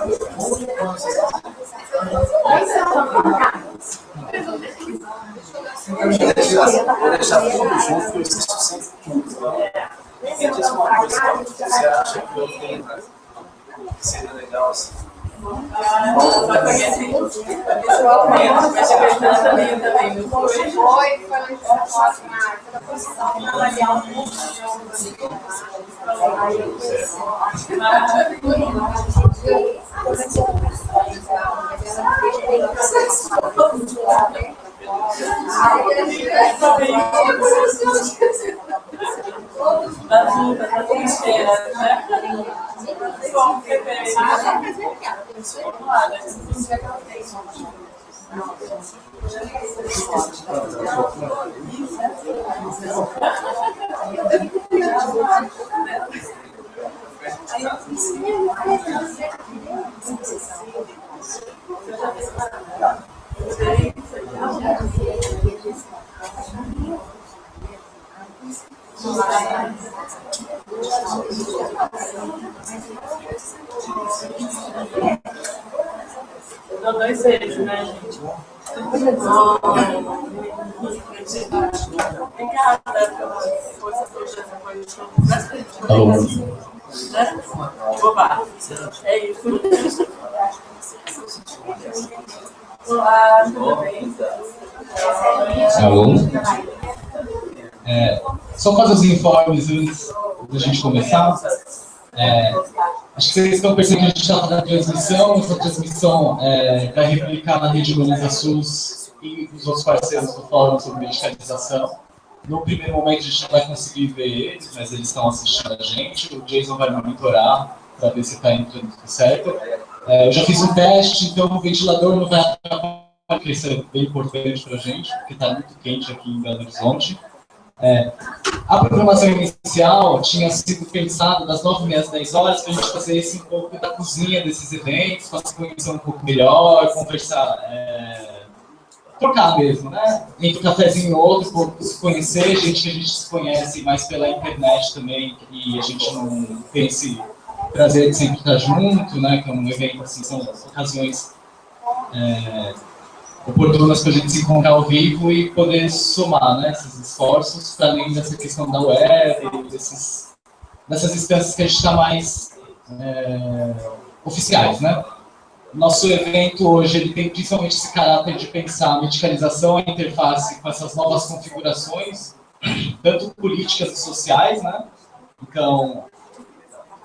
Vou deixar tudo junto, eu esqueço sempre tudo. Me diz uma coisa, você acha que eu tenho, seria legal assim? Dou 2 vezes, né, gente? Obrigada pela força toda essa coisa. Oba, é isso. Olá, tudo bem? Alô? Só fazer os informes antes da gente começar. Acho que vocês estão percebendo que a gente está fazendo a transmissão. Essa transmissão vai replicar na rede Humaniza SUS e os outros parceiros do Fórum sobre Medicalização. No primeiro momento a gente não vai conseguir ver eles, mas eles estão assistindo a gente. O Jason vai monitorar para ver se está entrando tudo certo. Eu já fiz um teste, então o ventilador não vai atrapalhar, porque isso é bem importante para a gente, porque está muito quente aqui em Belo Horizonte. A programação inicial tinha sido pensada das 9h30 às 10 horas para a gente fazer esse um pouco da cozinha desses eventos, para se conhecer um pouco melhor, conversar, trocar mesmo, né? Entre um cafezinho e outro, por se conhecer, gente que a gente se conhece mais pela internet também, e a gente não tem esse prazer de sempre estar junto, né? Que é um evento, assim, são ocasiões oportunas para a gente se encontrar ao vivo e poder somar, né, esses esforços, para além dessa questão da web, dessas instâncias que a gente está mais oficiais, né? Nosso evento hoje ele tem principalmente esse caráter de pensar a medicalização, a interface com essas novas configurações, tanto políticas e sociais, né? Então,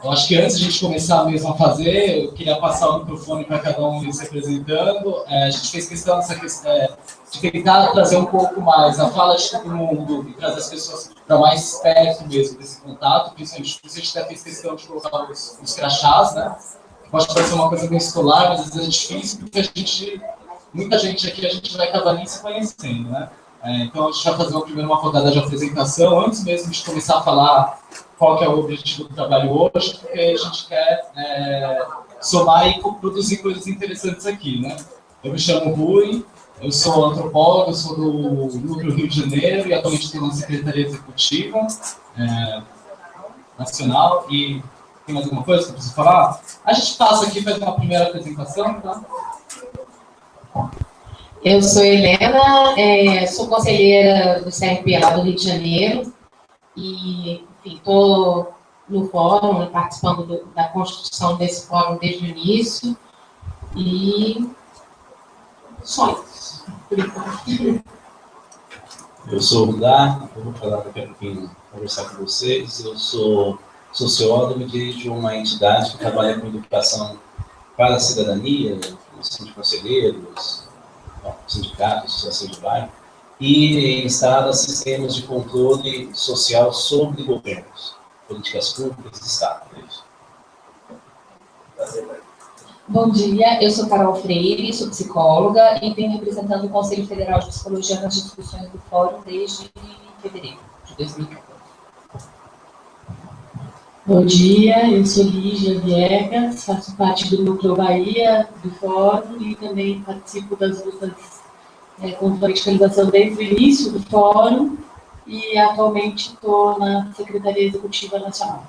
eu acho que antes de a gente começar mesmo a fazer, eu queria passar o microfone para cada um se apresentando. A gente fez questão de tentar trazer um pouco mais a fala de todo mundo e trazer as pessoas para mais perto mesmo desse contato. Principalmente, a gente até fez questão de colocar os crachás, né? Pode parecer uma coisa bem escolar, mas às vezes é difícil, porque muita gente aqui a gente vai acabar nem se conhecendo, né? Então a gente vai fazer uma rodada de apresentação, antes mesmo de começar a falar qual que é o objetivo do trabalho hoje, porque a gente quer somar e produzir coisas interessantes aqui, né? Eu me chamo Rui, eu sou antropólogo, sou do Núcleo Rio de Janeiro e atualmente estou na Secretaria Executiva Nacional. E tem mais alguma coisa que eu preciso falar? A gente passa aqui, faz uma primeira apresentação, tá? Eu sou Helena, sou conselheira do CRP lá do Rio de Janeiro e, enfim, estou no fórum, né, participando da construção desse fórum desde o início e sonhos, por enquanto. Eu sou o Rudá, eu vou falar daqui a pouquinho, conversar com vocês. Eu sou sociólogo e dirijo uma entidade que trabalha com educação para a cidadania, formação de conselheiros, sindicatos, associação de bairro, e instala sistemas de controle social sobre governos, políticas públicas e Estado. Bom dia, eu sou Carol Freire, sou psicóloga e venho representando o Conselho Federal de Psicologia nas discussões do Fórum desde fevereiro de 2014. Bom dia, eu sou Lígia Viegas, faço parte do Núcleo Bahia do Fórum e também participo das lutas contra a radicalização desde o início do Fórum e atualmente estou na Secretaria Executiva Nacional.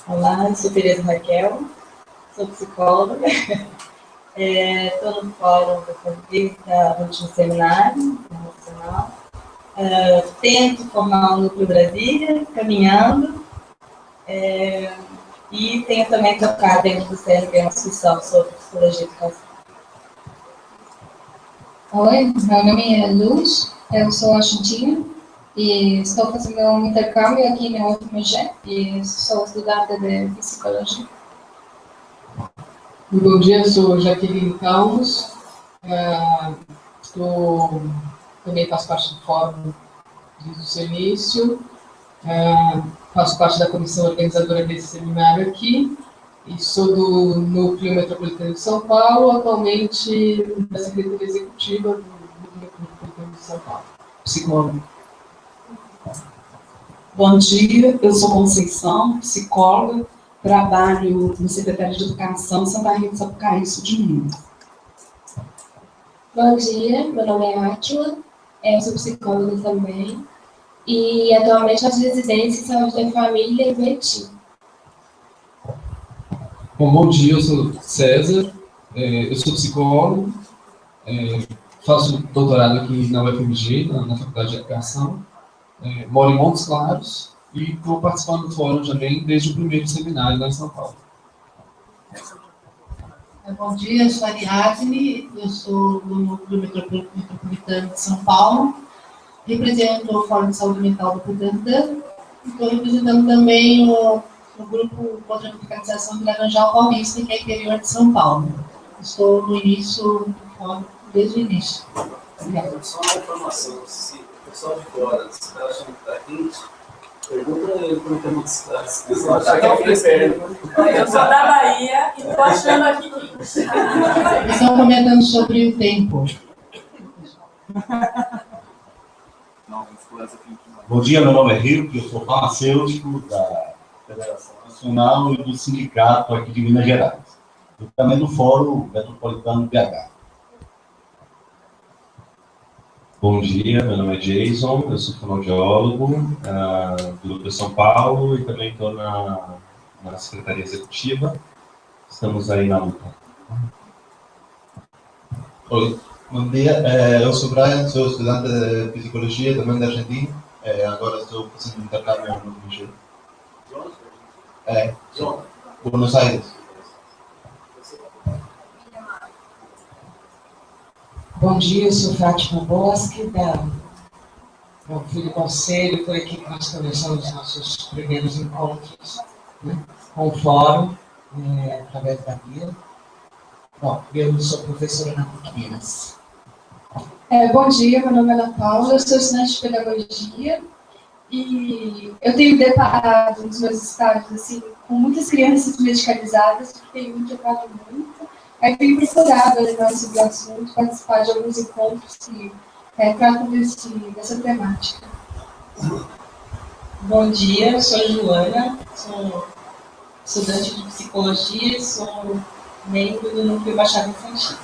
Olá, eu sou Tereza Raquel, sou psicóloga. Estou no fórum do último seminário internacional. Tento formar o Núcleo Brasília, caminhando. E tenho também tocado dentro do CNB uma discussão sobre psicologia e educação. Oi, meu nome é Luz, eu sou argentina e estou fazendo um intercâmbio aqui na UFMG e sou estudante de psicologia. Bom dia, sou Jaqueline Calmos, também faço parte do fórum desde o seu início, faço parte da comissão organizadora desse seminário aqui e sou do Núcleo Metropolitano de São Paulo, atualmente da Secretaria Executiva do Núcleo Metropolitano de São Paulo, psicóloga. Bom dia, eu sou Conceição, psicóloga, trabalho no Secretário de Educação Santa Rita Sapucaí, sul de Minas. Bom dia, meu nome é Átila, eu sou psicóloga também e atualmente faço residência em saúde da família em Betim. Bom dia, eu sou César, eu sou psicólogo, faço doutorado aqui na UFMG, na Faculdade de Educação, moro em Montes Claros e estou participando do fórum também desde o primeiro seminário lá em São Paulo. Bom dia, eu sou Ariadne, eu sou do Núcleo Metropolitano de São Paulo, represento o Fórum de Saúde Mental do Butantã e estou representando também o grupo contra a radicalização de Laranjal Paulista, que é interior de São Paulo. Estou no início do fórum, desde o início. Obrigada. Só uma informação, se o pessoal de fora está achando que está quente, pergunta a ele como é que é muito cidade. Eles vão achar que é inferno. Eu sou da Bahia e estou achando aqui que... Eles estão comentando sobre o tempo. Bom dia, meu nome é Rico, eu sou farmacêutico da Federação Nacional e do Sindicato aqui de Minas Gerais. E também do Fórum Metropolitano BH. Bom dia, meu nome é Jason, eu sou fonoaudiólogo do Núcleo São Paulo e também estou na Secretaria Executiva. Estamos aí na luta. Oi, bom dia, eu sou Brian, sou estudante de Psicologia também da Argentina. Agora estou fazendo intercâmbio no Rio. Buenos Aires. Bom dia, eu sou Fátima Bosque, fui do conselho, foi aqui que nós começamos os nossos primeiros encontros, né, com o fórum, através da Bia. Bom, eu sou professora na PUC Minas. Bom dia, meu nome é Ana Paula, eu sou estudante de pedagogia e eu tenho deparado nos meus estágios assim, com muitas crianças medicalizadas, que tenho me tocado muito. Aí tenho procurado levar sobre o assunto, participar de alguns encontros que tratam dessa temática. Bom dia, eu sou Joana, sou estudante de psicologia e sou membro do Núcleo Baixada Santista.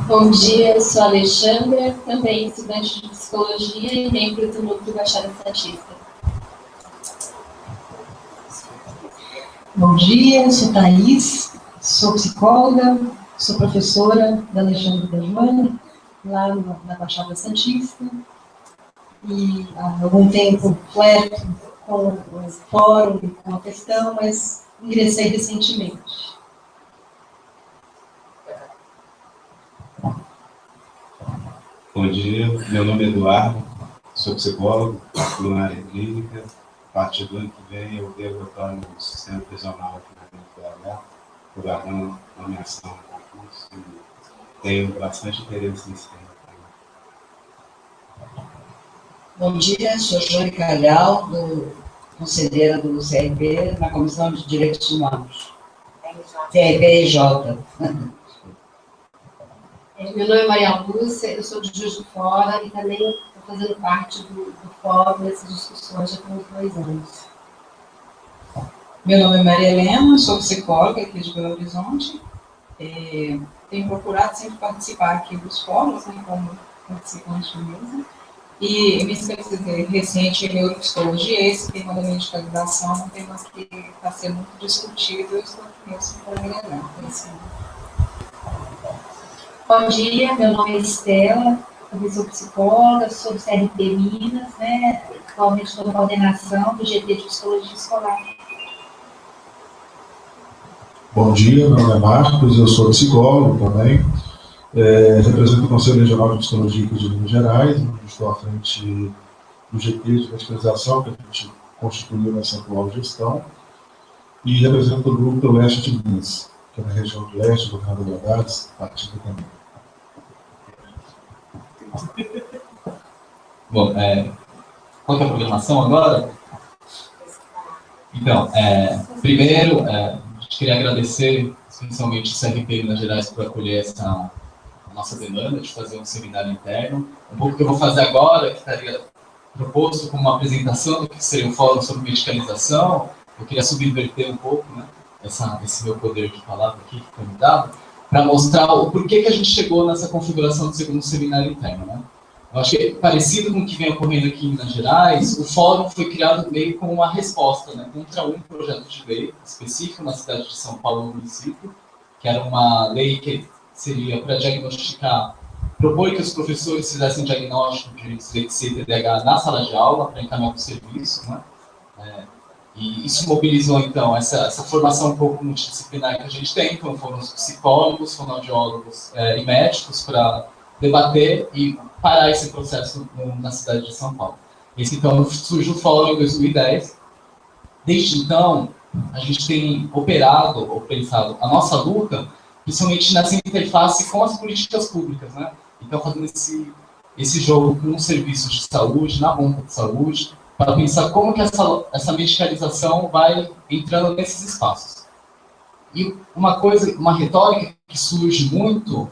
Bom dia, eu sou Alexandra, também estudante de psicologia e membro do Núcleo Baixada Santista. Bom dia, eu sou Thaís, sou psicóloga, sou professora da Alexandre da Joana, lá na Baixada Santista. E há algum tempo flerto com o fórum, com a questão, mas ingressei recentemente. Bom dia, meu nome é Eduardo, sou psicólogo, atuo na área clínica. A partir do ano que vem eu devo atuar no sistema prisional aqui na BH, programando nomeação no concurso e tenho bastante interesse nisso. Bom dia, sou Joane Calhau, conselheira do CRP, na Comissão de Direitos Humanos. CRPJ. Meu nome é Maria Lúcia, eu sou de Juiz de Fora e também estou fazendo parte do fórum nessas discussões já tem uns 2 anos. Meu nome é Maria Helena, sou psicóloga aqui de Belo Horizonte. Tenho procurado sempre participar aqui dos fóruns, né, como participante mesmo. E minha pesquisa recente em neuropsicologia, esse tema da medicalização é um tema que está sendo muito discutido, eu estou aqui mesmo para agregar. Bom dia, meu nome é Estela, eu sou psicóloga, sou do CRP Minas, né? Atualmente estou na coordenação do GT de Psicologia Escolar. Bom dia, meu nome é Marcos, eu sou psicólogo também, represento o Conselho Regional de Psicologia aqui de Minas Gerais, estou à frente do GT de Medicalização, que a gente constituiu nessa atual gestão, e represento o grupo do Leste de Minas, que é na região do Leste, do Canal da Verdades, partido também. Bom, qual que é a programação agora? Então, primeiro, a gente queria agradecer, especialmente o CRP Minas Gerais, por acolher a nossa demanda de fazer um seminário interno. Um pouco que eu vou fazer agora, que estaria proposto como uma apresentação do que seria um fórum sobre medicalização. Eu queria subverter um pouco, né, esse meu poder de palavra aqui, que foi me dado, para mostrar o porquê que a gente chegou nessa configuração do segundo seminário interno, né? Eu acho que, parecido com o que vem ocorrendo aqui em Minas Gerais, o fórum foi criado meio como uma resposta, né, contra um projeto de lei específico na cidade de São Paulo, no município, que era uma lei que seria para diagnosticar, propor que os professores fizessem diagnóstico de dislexia e TDAH na sala de aula, para encaminhar para o serviço, né? E isso mobilizou, então, essa formação um pouco multidisciplinar que a gente tem. Então, foram os psicólogos, fonoaudiólogos e médicos para debater e parar esse processo na cidade de São Paulo. Esse, então, surge o fórum em 2010. Desde então, a gente tem operado ou pensado a nossa luta, principalmente nessa interface com as políticas públicas, né? Então, fazendo esse jogo com os serviços de saúde, na bomba de saúde, para pensar como que essa medicalização vai entrando nesses espaços. E uma retórica que surge muito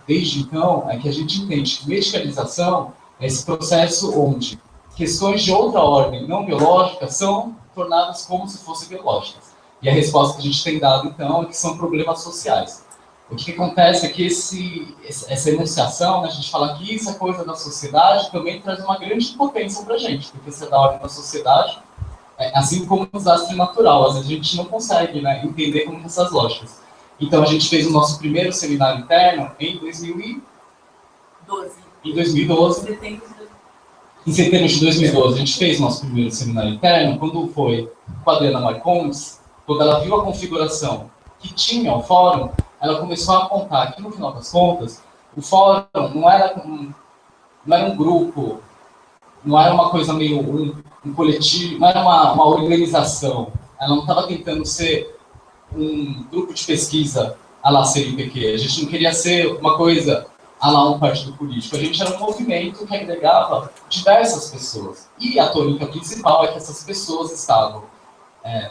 desde então é que a gente entende que medicalização é esse processo onde questões de outra ordem não biológica são tornadas como se fossem biológicas. E a resposta que a gente tem dado, então, é que são problemas sociais. O que acontece é que essa enunciação, né, a gente fala que isso é coisa da sociedade, também traz uma grande potência para a gente, porque se é da ordem da sociedade, assim como o desastre natural, às vezes a gente não consegue, né, entender como que essas lógicas. Então a gente fez o nosso primeiro seminário interno em 2012. Em setembro de 2012, a gente fez o nosso primeiro seminário interno, quando foi com a Adriana Marcondes, quando ela viu a configuração que tinha o fórum, ela começou a apontar que, no final das contas, o fórum não era um grupo, não era uma coisa meio um coletivo, não era uma organização. Ela não estava tentando ser um grupo de pesquisa à la CNPq. A gente não queria ser uma coisa à la um partido político. A gente era um movimento que agregava diversas pessoas. E a tônica principal é que essas pessoas estavam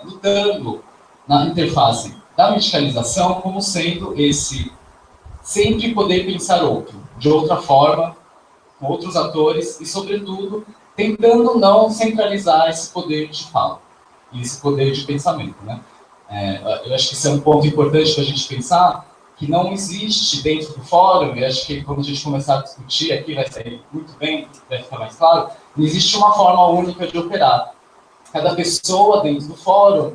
lutando na interface da medicalização como sendo esse sempre poder pensar outro, de outra forma, com outros atores e, sobretudo, tentando não centralizar esse poder de fala e esse poder de pensamento, né? Eu acho que esse é um ponto importante para a gente pensar, que não existe dentro do fórum, e acho que quando a gente começar a discutir aqui vai sair muito bem, vai ficar mais claro, não existe uma forma única de operar. Cada pessoa dentro do fórum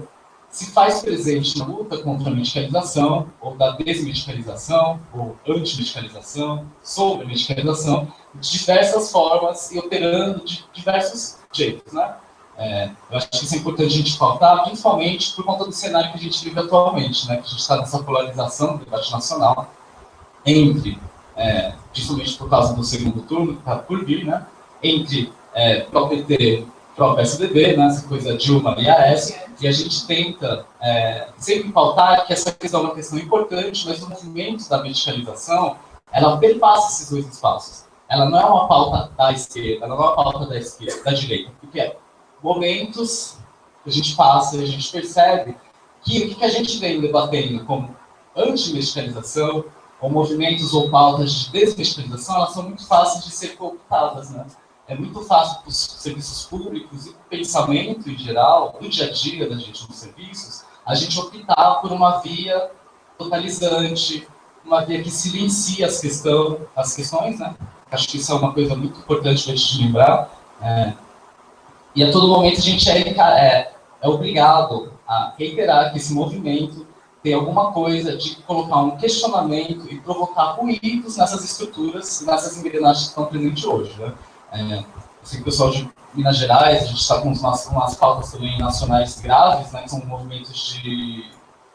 se faz presente na luta contra a medicalização, ou da desmedicalização, ou antimedicalização, sobre medicalização, de diversas formas e operando de diversos jeitos, né? Eu acho que isso é importante a gente pautar, principalmente por conta do cenário que a gente vive atualmente, né? Que a gente está nessa polarização do debate nacional entre, principalmente por causa do segundo turno, que está por vir, né? Entre pró-PT, pró-PSDB, né? Essa coisa Dilma e Aécio, e a gente tenta sempre pautar que essa questão é uma questão importante, mas o movimento da medicalização, ela perpassa esses dois espaços. Ela não é uma pauta da esquerda, ela não é uma pauta da esquerda, da direita, porque momentos que a gente passa e a gente percebe que o que a gente vem debatendo como antimedicalização, ou movimentos ou pautas de desmedicalização, elas são muito fáceis de ser cooptadas, né? É muito fácil para os serviços públicos e para o pensamento em geral, do dia a dia da gente nos serviços, a gente optar por uma via totalizante, uma via que silencia as questões, né? Acho que isso é uma coisa muito importante para a gente lembrar. E a todo momento a gente é obrigado a reiterar que esse movimento tem alguma coisa de colocar um questionamento e provocar ruídos nessas estruturas, nessas engrenagens que estão presentes hoje. Né? Eu sei que o pessoal de Minas Gerais, a gente está com umas pautas também nacionais graves, né, que são movimentos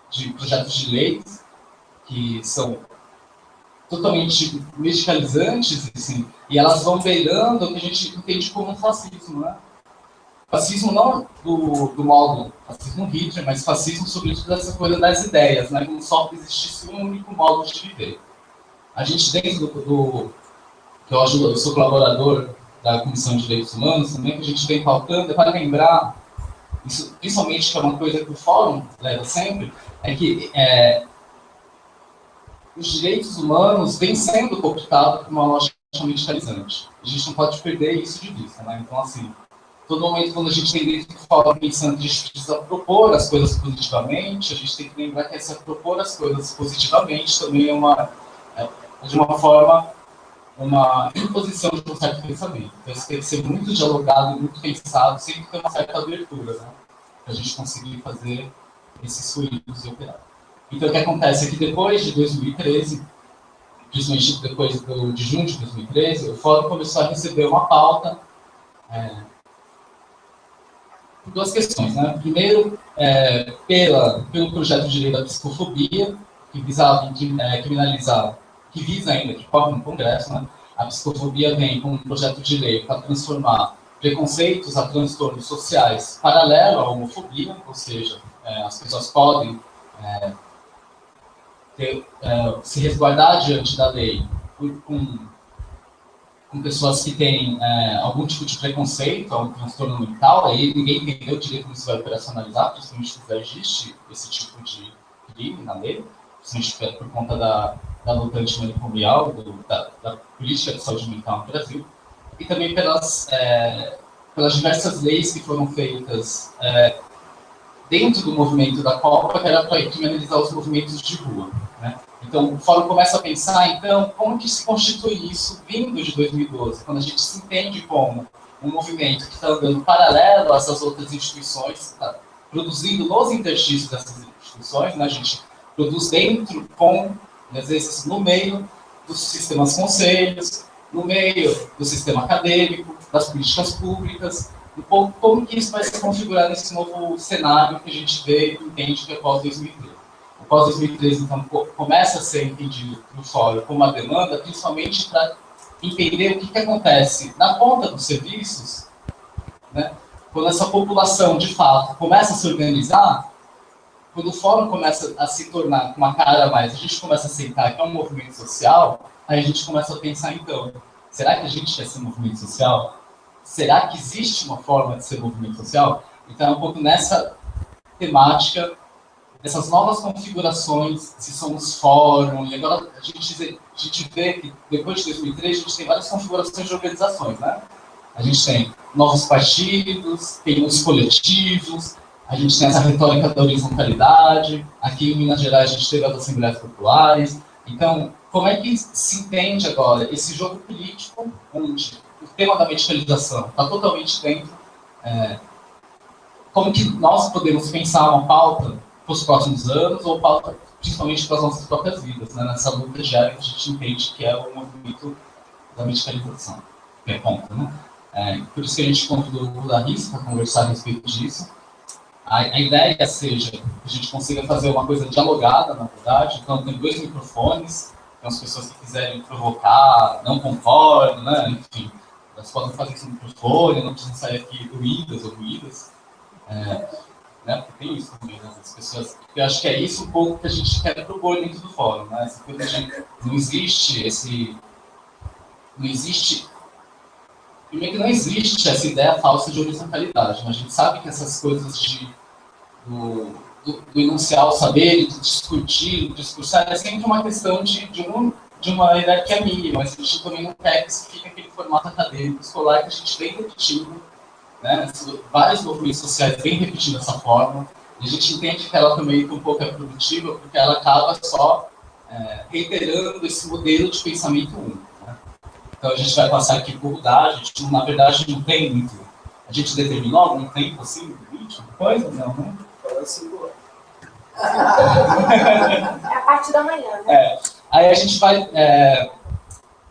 de projetos de leis que são totalmente medicalizantes, assim, e elas vão beirando o que a gente entende como fascismo, né? Fascismo não do modo fascismo Hitler, mas fascismo sobretudo dessa coisa das ideias, né? Como só existisse um único modo de viver. A gente dentro que eu sou colaborador da Comissão de Direitos Humanos, também que a gente vem pautando, é para lembrar, isso, principalmente que é uma coisa que o Fórum leva sempre, é que os direitos humanos vêm sendo cooptados por uma lógica medicalizante. A gente não pode perder isso de vista, né? Então, assim, todo momento quando a gente tem dentro do Fórum pensando que a gente precisa propor as coisas positivamente, a gente tem que lembrar que essa propor as coisas positivamente também é de uma forma, uma imposição de um certo pensamento. Então, isso tem que ser muito dialogado, muito pensado, sempre ter uma certa abertura, né? Para a gente conseguir fazer esses ruídos e operar. Então, o que acontece é que depois de 2013, principalmente depois de junho de 2013, o Fórum começou a receber uma pauta por duas questões, né? Primeiro, pelo projeto de lei da psicofobia, que visava criminalizar, que visa ainda, que corre no Congresso, né? A psicofobia vem com um projeto de lei para transformar preconceitos a transtornos sociais paralelo à homofobia, ou seja, as pessoas podem se resguardar diante da lei com pessoas que têm algum tipo de preconceito, algum transtorno mental, aí ninguém entendeu direito como isso vai operacionalizar, principalmente porque já existe esse tipo de crime na lei, principalmente por conta da luta antimanicomial, da política de saúde mental no Brasil, e também pelas diversas leis que foram feitas dentro do movimento da Copa, que era para criminalizar os movimentos de rua. Né? Então, o Fórum começa a pensar, então, como que se constitui isso vindo de 2012, quando a gente se entende como um movimento que está andando paralelo a essas outras instituições, tá produzindo nos interstícios dessas instituições, né? A gente produz dentro, às vezes, no meio dos sistemas conselhos, no meio do sistema acadêmico, das políticas públicas, como que isso vai se configurar nesse novo cenário que a gente vê e entende que é pós-2013. O pós-2013, então, começa a ser entendido no Fórum como uma demanda, principalmente para entender o que acontece na ponta dos serviços, né? Quando essa população, de fato, começa a se organizar, quando o Fórum começa a se tornar uma cara a mais, a gente começa a aceitar que é um movimento social, aí a gente começa a pensar, então, será que a gente quer ser um movimento social? Será que existe uma forma de ser movimento social? Então, é um pouco nessa temática, dessas novas configurações, se somos fórum, e agora a gente vê que depois de 2003 a gente tem várias configurações de organizações, né? A gente tem novos partidos, tem os coletivos, a gente tem essa retórica da horizontalidade, aqui em Minas Gerais a gente teve as assembleias populares. Então, como é que se entende agora esse jogo político onde o tema da medicalização está totalmente dentro, como que nós podemos pensar uma pauta para os próximos anos, ou pauta principalmente para as nossas próprias vidas, né? Nessa luta diária que a gente entende que é o movimento da medicalização, que é contra, né? Por isso que a gente convidou o Larissa para conversar a respeito disso. A ideia seja que a gente consiga fazer uma coisa dialogada, na verdade. Então, tem 2 microfones, tem as pessoas que quiserem provocar, não concordam, né? Enfim, elas podem fazer isso no microfone, não precisam sair aqui ruídas. Né? Porque tem isso também, né? As pessoas. Eu acho que é isso um pouco que a gente quer propor dentro do fórum, né? Essa coisa de não existe primeiro que não existe essa ideia falsa de horizontalidade, né? A gente sabe que essas coisas do enunciar o saber, do discutir, do discursar, é sempre uma questão de uma hierarquia mínima, mas a gente também não quer que isso fique aquele formato acadêmico escolar que a gente vem repetindo, né? Vários movimentos sociais vêm repetindo essa forma, e a gente entende que ela também um pouco é produtiva, porque ela acaba só reiterando esse modelo de pensamento único. Né? Então a gente vai passar aqui por rodar, a gente, na verdade, não tem muito. A gente determinou algum tempo assim, limite, coisa? Não, né? É a parte da manhã, né? Aí a gente vai,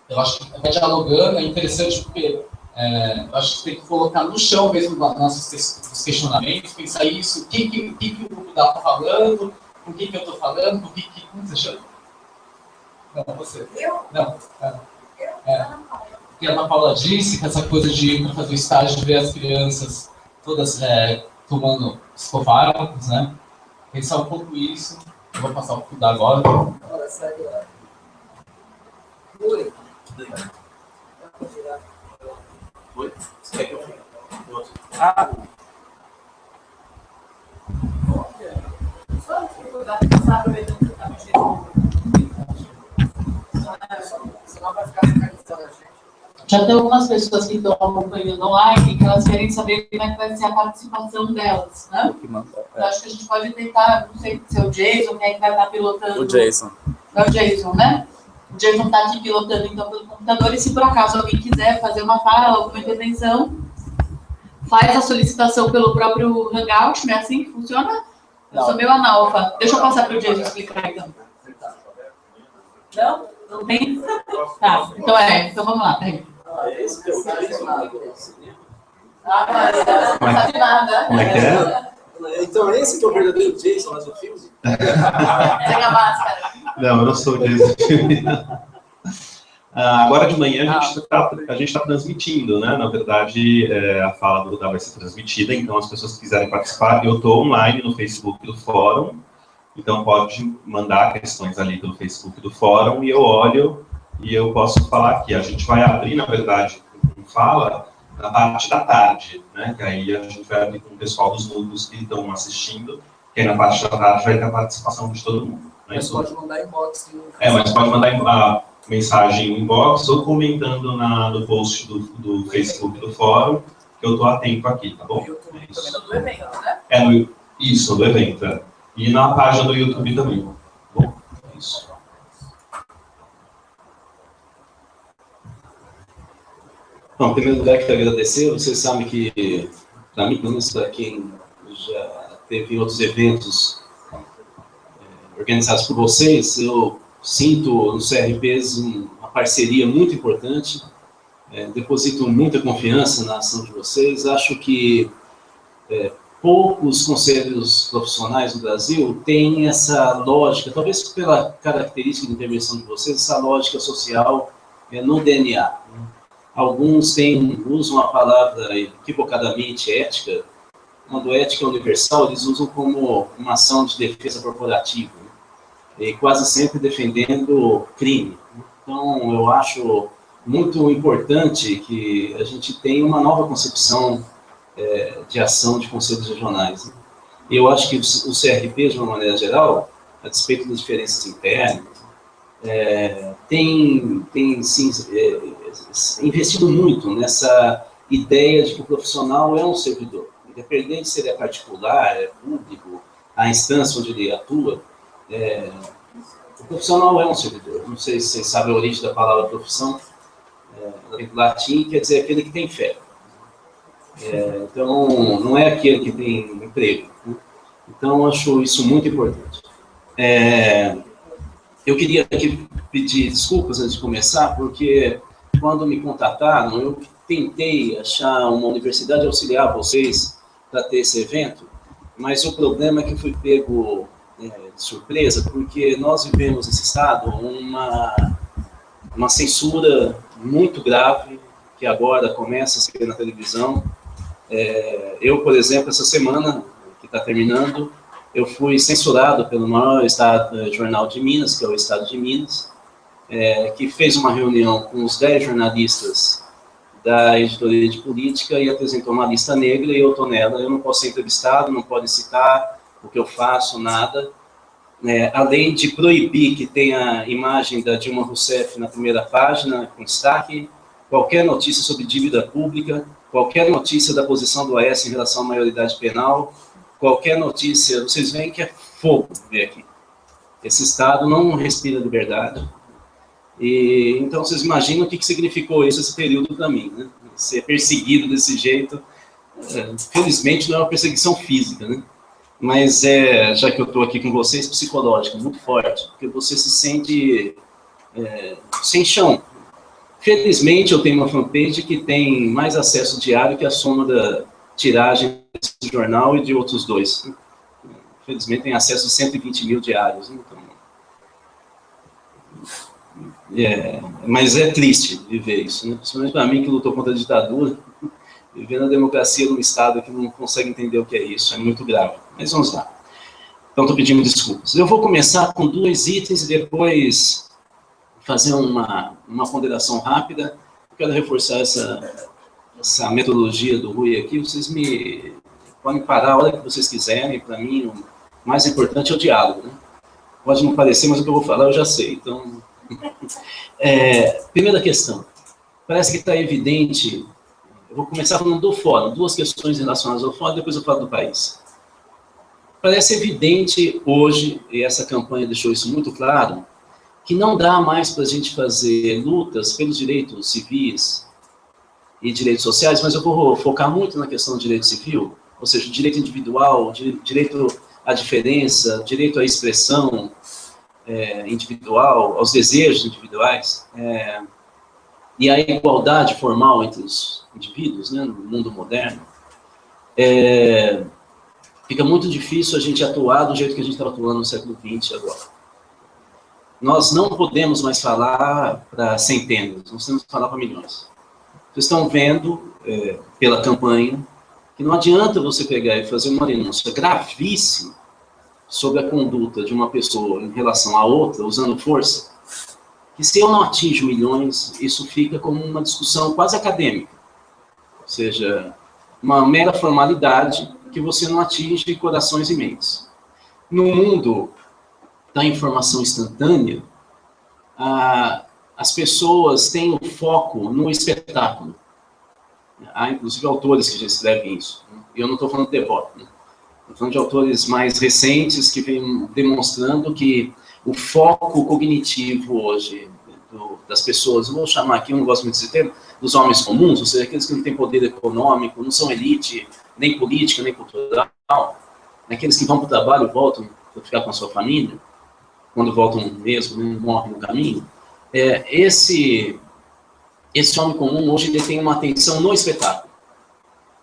eu acho que vai dialogando, é interessante porque eu acho que tem que colocar no chão mesmo nossos questionamentos, pensar isso, o que o grupo está falando, com quem que eu estou falando, como você chama? Não, você. Eu? Não. Que a Ana Paula disse, que essa coisa de ir para fazer o estágio, de ver as crianças todas tomando psicofármacos, né? Pensar um pouco isso. Eu vou passar o que dá agora. Oi. Oi? Você quer que eu fique? Ah. Só dificuldade de passar aproveitando que você está mexendo. Senão vai ficar focalizando a gente. Já tem algumas pessoas que estão acompanhando online que elas querem saber como é que vai ser a participação delas, né? Eu acho que a gente pode tentar, não sei se é o Jason, quem é que vai estar pilotando. O Jason. É o Jason, né? O Jason está aqui pilotando então pelo computador e se por acaso alguém quiser fazer uma fala, alguma intervenção, faz a solicitação pelo próprio Hangout, não é assim que funciona? Eu sou meio analfa. Deixa eu passar para o Jason explicar então. Não? Não tem? Tá, então vamos lá, peraí. Esse que é o Jason. Mas não sabe nada. Como é que é? Então esse que é o verdadeiro Jason, mas o filme? Pega a máscara. Não, eu não sou o Jason. Agora de manhã a gente está transmitindo, né? Na verdade, a fala do Rudá vai ser transmitida, então as pessoas que quiserem participar, eu estou online no Facebook do Fórum, então pode mandar questões ali pelo Facebook do Fórum e eu olho e eu posso falar aqui. A gente vai abrir, na verdade, fala na parte da tarde, né? Que aí a gente vai abrir com o pessoal dos núcleos que estão assistindo, que aí na parte da tarde vai ter a participação de todo mundo. Né? Mas pode mandar inbox. Mas pode mandar a mensagem no inbox ou comentando no post do Facebook do Fórum, que eu estou atento aqui, tá bom? Também do evento, né? Isso, do evento, E na página do YouTube também, tá bom? Isso. Bom, em primeiro lugar, quero agradecer. Vocês sabem que, para mim, pelo menos para quem já teve outros eventos organizados por vocês, eu sinto no CRPs uma parceria muito importante, deposito muita confiança na ação de vocês. Acho que poucos conselhos profissionais no Brasil têm essa lógica, talvez pela característica de intervenção de vocês, essa lógica social no DNA. Alguns usam a palavra equivocadamente ética, quando ética é universal, eles usam como uma ação de defesa corporativa, e quase sempre defendendo crime. Então, eu acho muito importante que a gente tenha uma nova concepção de ação de conselhos regionais. Eu acho que o CRP, de uma maneira geral, a despeito das diferenças internas, tem sim, investido muito nessa ideia de que o profissional é um servidor. Independente se ele é particular, é público, a instância onde ele atua, o profissional é um servidor. Não sei se vocês sabem a origem da palavra profissão, em latim quer dizer aquele que tem fé. Então, não é aquele que tem emprego. Né? Então, acho isso muito importante. Eu queria aqui pedir desculpas antes de começar, porque quando me contataram, eu tentei achar uma universidade auxiliar vocês para ter esse evento, mas o problema é que eu fui pego de surpresa, porque nós vivemos nesse estado uma censura muito grave, que agora começa a se ver na televisão. Eu, por exemplo, essa semana, que está terminando, eu fui censurado pelo maior jornal de Minas, que é o Estado de Minas, que fez uma reunião com os 10 jornalistas da editoria de política e apresentou uma lista negra, e eu estou nela. Eu não posso ser entrevistado, não pode citar o que eu faço, nada. Além de proibir que tenha imagem da Dilma Rousseff na primeira página, com destaque, qualquer notícia sobre dívida pública, qualquer notícia da posição do Aécio em relação à maioridade penal, qualquer notícia, vocês veem que é fogo ver aqui. Esse Estado não respira liberdade. E, então, vocês imaginam o que significou isso, esse período para mim, né? Ser perseguido desse jeito, felizmente não é uma perseguição física, né? Mas, já que eu estou aqui com vocês, psicológica, muito forte, porque você se sente sem chão. Felizmente, eu tenho uma fanpage que tem mais acesso diário que a soma da tiragem desse jornal e de outros dois. Felizmente, tem acesso a 120 mil diários. Então, mas é triste viver isso, né? Principalmente para mim, que lutou contra a ditadura, viver na democracia de um Estado que não consegue entender o que é isso, é muito grave. Mas vamos lá. Então, estou pedindo desculpas. Eu vou começar com 2 itens e depois fazer uma ponderação rápida. Eu quero reforçar essa metodologia do Rui aqui. Vocês podem parar a hora que vocês quiserem. Para mim, o mais importante é o diálogo, né? Pode não parecer, mas o que eu vou falar eu já sei. Então, primeira questão. Parece que está evidente. Eu vou começar falando do fórum. 2 questões relacionadas ao fórum, depois eu falo do país. Parece evidente hoje, e essa campanha deixou isso muito claro, que não dá mais para a gente fazer lutas pelos direitos civis e direitos sociais, mas eu vou focar muito na questão do direito civil, ou seja, o direito individual, direito à diferença, direito à expressão individual, aos desejos individuais, e a igualdade formal entre os indivíduos, né, no mundo moderno. Fica muito difícil a gente atuar do jeito que a gente estava atuando no século XX agora. Nós não podemos mais falar para centenas, nós temos que falar para milhões. Vocês estão vendo, pela campanha, que não adianta você pegar e fazer uma denúncia gravíssima sobre a conduta de uma pessoa em relação a outra, usando força, que se eu não atinjo milhões, isso fica como uma discussão quase acadêmica. Ou seja, uma mera formalidade que você não atinge corações e mentes. No mundo da informação instantânea, as pessoas têm o foco no espetáculo. Há, inclusive, autores que já escrevem isso. Eu não estou falando de devoto, né? Estou falando de autores mais recentes que vêm demonstrando que o foco cognitivo hoje das pessoas, vou chamar aqui, eu não gosto muito desse termo, dos homens comuns, ou seja, aqueles que não têm poder econômico, não são elite, nem política, nem cultural, aqueles que vão para o trabalho e voltam para ficar com a sua família, quando voltam mesmo, né, morrem no caminho, esse homem comum hoje ele tem uma atenção no espetáculo.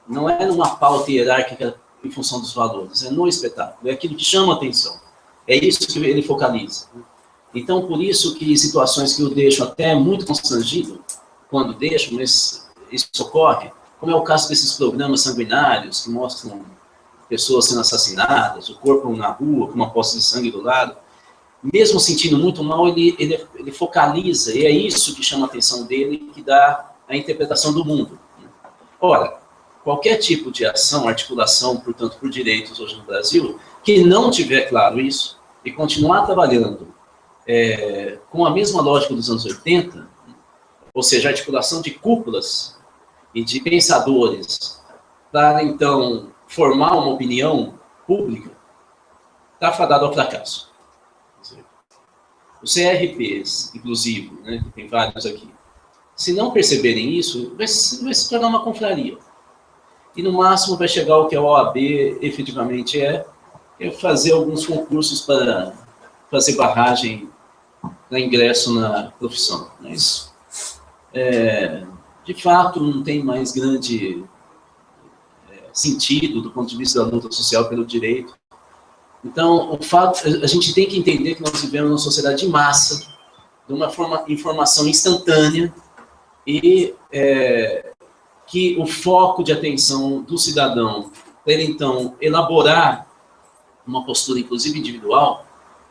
Não é numa pauta hierárquica em função dos valores, é no espetáculo, é aquilo que chama a atenção. É isso que ele focaliza. Então, por isso que situações que o deixam até muito constrangido, quando deixam, mas isso ocorre, como é o caso desses programas sanguinários que mostram pessoas sendo assassinadas, o corpo na rua, com uma poça de sangue do lado, mesmo sentindo muito mal, ele focaliza, e é isso que chama a atenção dele, que dá a interpretação do mundo. Ora, qualquer tipo de ação, articulação, portanto, por direitos hoje no Brasil, que não tiver claro isso, e continuar trabalhando com a mesma lógica dos anos 80, ou seja, a articulação de cúpulas e de pensadores, para, então, formar uma opinião pública, está fadado ao fracasso. Os CRPs, inclusive, né, que tem vários aqui, se não perceberem isso, vai se tornar uma confraria. E, no máximo, vai chegar ao que a OAB efetivamente é fazer alguns concursos para fazer barragem para ingresso na profissão. Mas, de fato, não tem mais grande sentido do ponto de vista da luta social pelo direito. Então, o fato, a gente tem que entender que nós vivemos numa sociedade de massa, de uma informação instantânea, e que o foco de atenção do cidadão, para ele, então, elaborar uma postura, inclusive individual,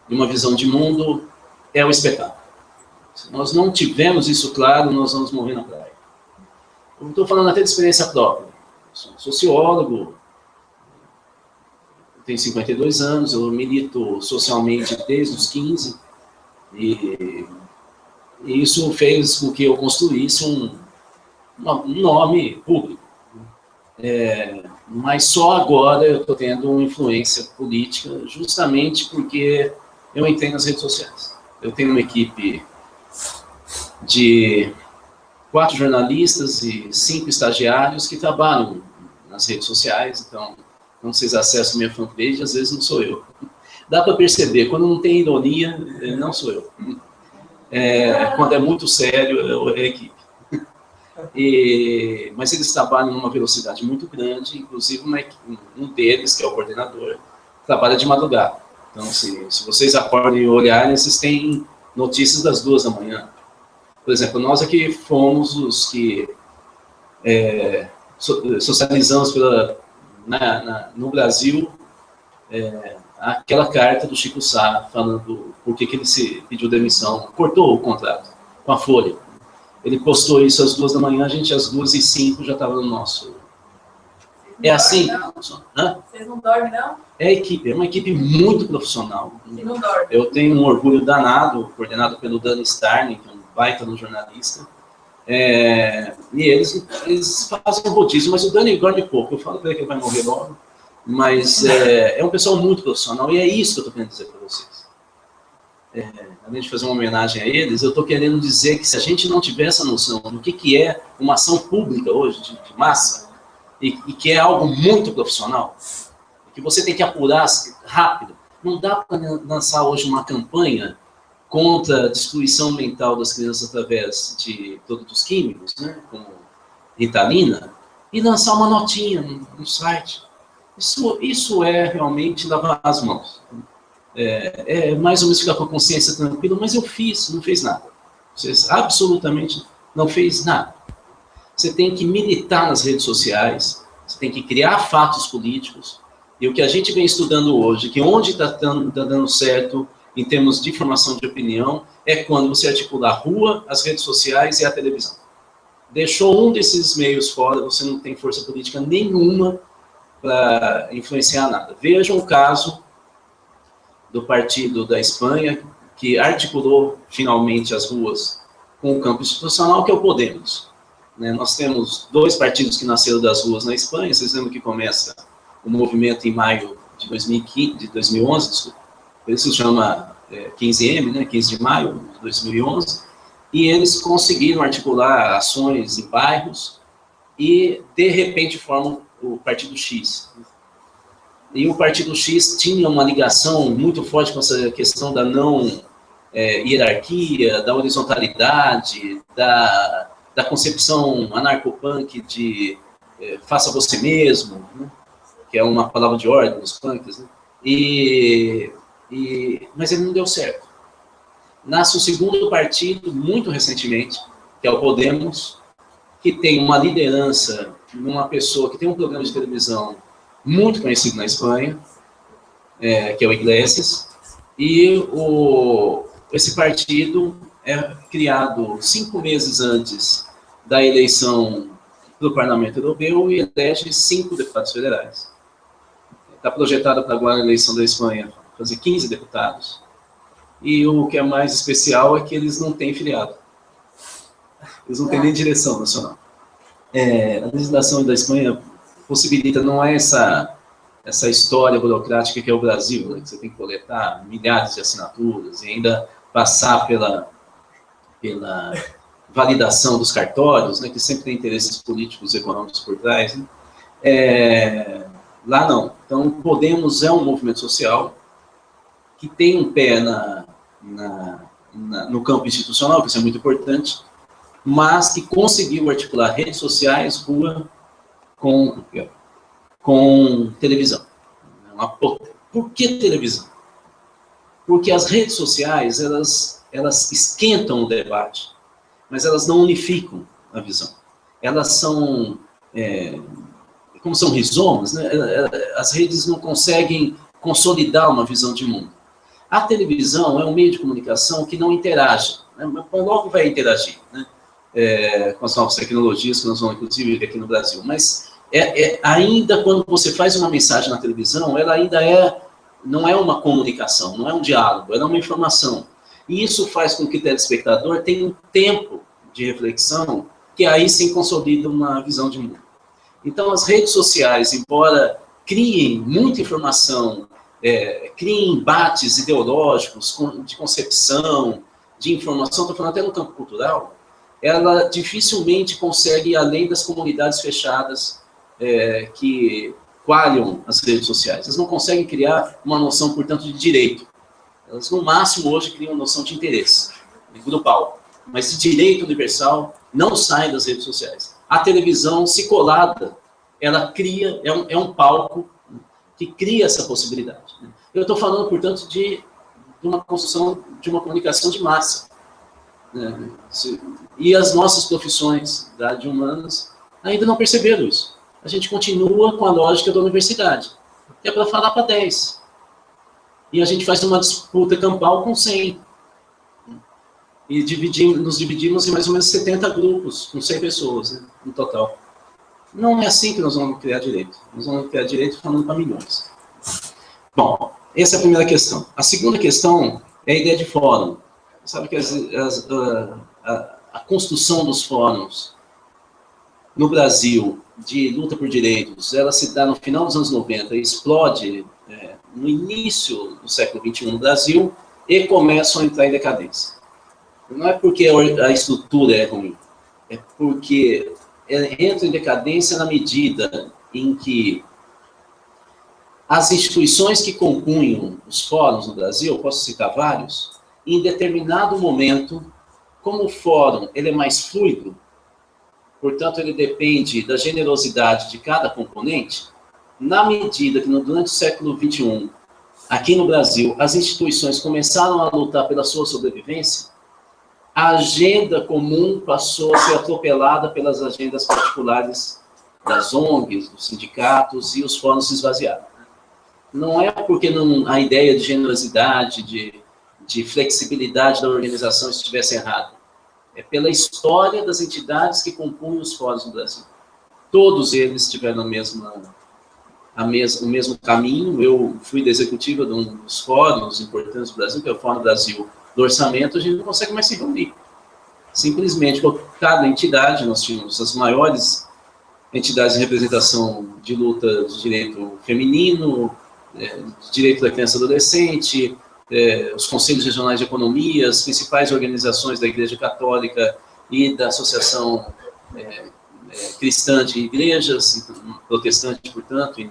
de uma visão de mundo, é o espetáculo. Se nós não tivermos isso claro, nós vamos morrer na praia. Eu estou falando até de experiência própria. Eu sou um sociólogo, tenho 52 anos, eu milito socialmente desde os 15, e isso fez com que eu construísse um nome público. Mas só agora eu estou tendo uma influência política, justamente porque eu entrei nas redes sociais. Eu tenho uma equipe de 4 jornalistas e 5 estagiários que trabalham nas redes sociais. Então, quando vocês acessam minha fanpage, às vezes não sou eu. Dá para perceber, quando não tem ironia, não sou eu. Quando é muito sério, é a equipe. Mas eles trabalham numa velocidade muito grande, inclusive um deles, que é o coordenador, trabalha de madrugada. Então, se vocês acordem e olharem, vocês têm notícias das 2 da manhã. Por exemplo, nós aqui fomos os que socializamos no Brasil aquela carta do Chico Sá, falando por que ele se pediu demissão, cortou o contrato com a Folha. Ele postou isso às 2 da manhã, a gente às 2h05 já estava no nosso... É assim? Vocês não dormem, não? É uma equipe muito profissional. Vocês não dormem. Eu tenho um orgulho danado, coordenado pelo Dani Starling, que é um baita no jornalista. E eles fazem um rodízio, mas o Dani dorme pouco. Eu falo para ele que ele vai morrer logo. Mas é um pessoal muito profissional, e é isso que eu estou querendo dizer para vocês. Além de fazer uma homenagem a eles, eu estou querendo dizer que se a gente não tiver essa noção do que é uma ação pública hoje, de massa, e que é algo muito profissional, que você tem que apurar rápido, não dá para lançar hoje uma campanha contra a destruição mental das crianças através de produtos químicos, né, como Ritalina, e lançar uma notinha no site. Isso é realmente lavar as mãos. Mais ou menos ficar com a consciência tranquila, mas eu fiz, não fez nada. Você absolutamente não fez nada. Você tem que militar nas redes sociais, você tem que criar fatos políticos, e o que a gente vem estudando hoje, que onde está dando certo em termos de formação de opinião, é quando você articula a rua, as redes sociais e a televisão. Deixou um desses meios fora, você não tem força política nenhuma para influenciar nada. Vejam o caso do partido da Espanha, que articulou finalmente as ruas com o campo institucional, que é o Podemos. Nós temos 2 partidos que nasceram das ruas na Espanha. Vocês lembram que começa o movimento em maio de 2011, desculpa. Isso se chama 15M, né? 15 de maio de 2011, e eles conseguiram articular ações em bairros e, de repente, formam o Partido X. E o Partido X tinha uma ligação muito forte com essa questão da não hierarquia, da horizontalidade, da concepção anarcopunk de faça você mesmo, né? Que é uma palavra de ordem dos punks, né? Mas ele não deu certo. Nasce o segundo partido, muito recentemente, que é o Podemos, que tem uma liderança, uma pessoa que tem um programa de televisão muito conhecido na Espanha, que é o Iglesias, e esse partido é criado 5 meses antes da eleição do Parlamento Europeu e elege 5 deputados federais. Está projetado para agora a eleição da Espanha fazer 15 deputados. E o que é mais especial é que eles não têm filiado. Eles não têm nem direção nacional. A legislação da Espanha possibilita, não é essa história burocrática que é o Brasil, né, que você tem que coletar milhares de assinaturas e ainda passar pela validação dos cartórios, né, que sempre tem interesses políticos e econômicos por trás. Né? Lá não. Então, Podemos é um movimento social que tem um pé no campo institucional, que isso é muito importante, mas que conseguiu articular redes sociais, rua, com televisão. Por que televisão? Porque as redes sociais, elas esquentam o debate, mas elas não unificam a visão. Elas são, como são rizomas, né? As redes não conseguem consolidar uma visão de mundo. A televisão é um meio de comunicação que não interage, né? Mas logo vai interagir, né? Com as novas tecnologias que nós vamos, inclusive, aqui no Brasil. Mas ainda quando você faz uma mensagem na televisão, ela ainda não é uma comunicação, não é um diálogo, ela é uma informação. E isso faz com que o telespectador tenha um tempo de reflexão que aí sim consolida uma visão de mundo. Então, as redes sociais, embora criem muita informação, criem embates ideológicos de concepção, de informação, estou falando até no campo cultural, ela dificilmente consegue ir além das comunidades fechadas que coalham as redes sociais. Elas não conseguem criar uma noção, portanto, de direito. Elas, no máximo, hoje, criam uma noção de interesse, grupal. Mas de direito universal não sai das redes sociais. A televisão, se colada, ela cria, é um palco que cria essa possibilidade. Eu estou falando, portanto, de uma construção de uma comunicação de massa. E as nossas profissões da área de humanas ainda não perceberam isso. A gente continua com a lógica da universidade, que é para falar para 10. E a gente faz uma disputa campal com 100. E nos dividimos em mais ou menos 70 grupos, com 100 pessoas, né, no total. Não é assim que nós vamos criar direito. Nós vamos criar direito falando para milhões. Bom, essa é a primeira questão. A segunda questão é a ideia de fórum. Sabe que a construção dos fóruns no Brasil, de luta por direitos, ela se dá no final dos anos 90 e explode no início do século XXI no Brasil e começam a entrar em decadência. Não é porque a estrutura é ruim, é porque entra em decadência na medida em que as instituições que compunham os fóruns no Brasil, posso citar vários, em determinado momento, como o fórum ele é mais fluido, portanto ele depende da generosidade de cada componente, na medida que durante o século XXI, aqui no Brasil, as instituições começaram a lutar pela sua sobrevivência, a agenda comum passou a ser atropelada pelas agendas particulares das ONGs, dos sindicatos, e os fóruns se esvaziaram. Não é porque a ideia de generosidade, de flexibilidade da organização estivesse errada. É pela história das entidades que compunham os fóruns no Brasil. Todos eles tiveram o mesmo caminho. Eu fui da executiva de um dos fóruns importantes do Brasil, que é o Fórum Brasil do Orçamento. A gente não consegue mais se reunir. Simplesmente, por cada entidade, nós tínhamos as maiores entidades de representação de luta de direito feminino, de direito da criança e adolescente, os conselhos regionais de economia, as principais organizações da Igreja Católica e da Associação Cristã de Igrejas, protestante, portanto,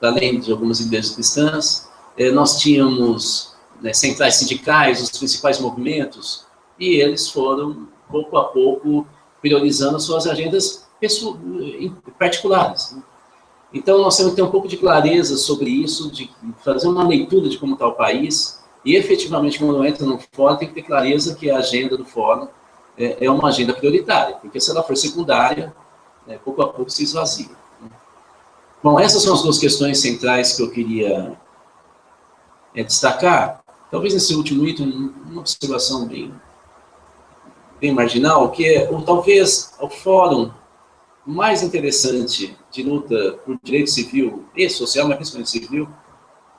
além de algumas igrejas cristãs. Nós tínhamos centrais sindicais, os principais movimentos, e eles foram, pouco a pouco, priorizando as suas agendas particulares. Então, nós temos que ter um pouco de clareza sobre isso, de fazer uma leitura de como está o país, e efetivamente, quando entra no fórum, tem que ter clareza que a agenda do fórum é uma agenda prioritária, porque se ela for secundária, pouco a pouco se esvazia. Bom, essas são as duas questões centrais que eu queria destacar. Talvez nesse último item, uma observação bem marginal, que é, talvez, o fórum mais interessante de luta por direito civil e social, mas principalmente civil,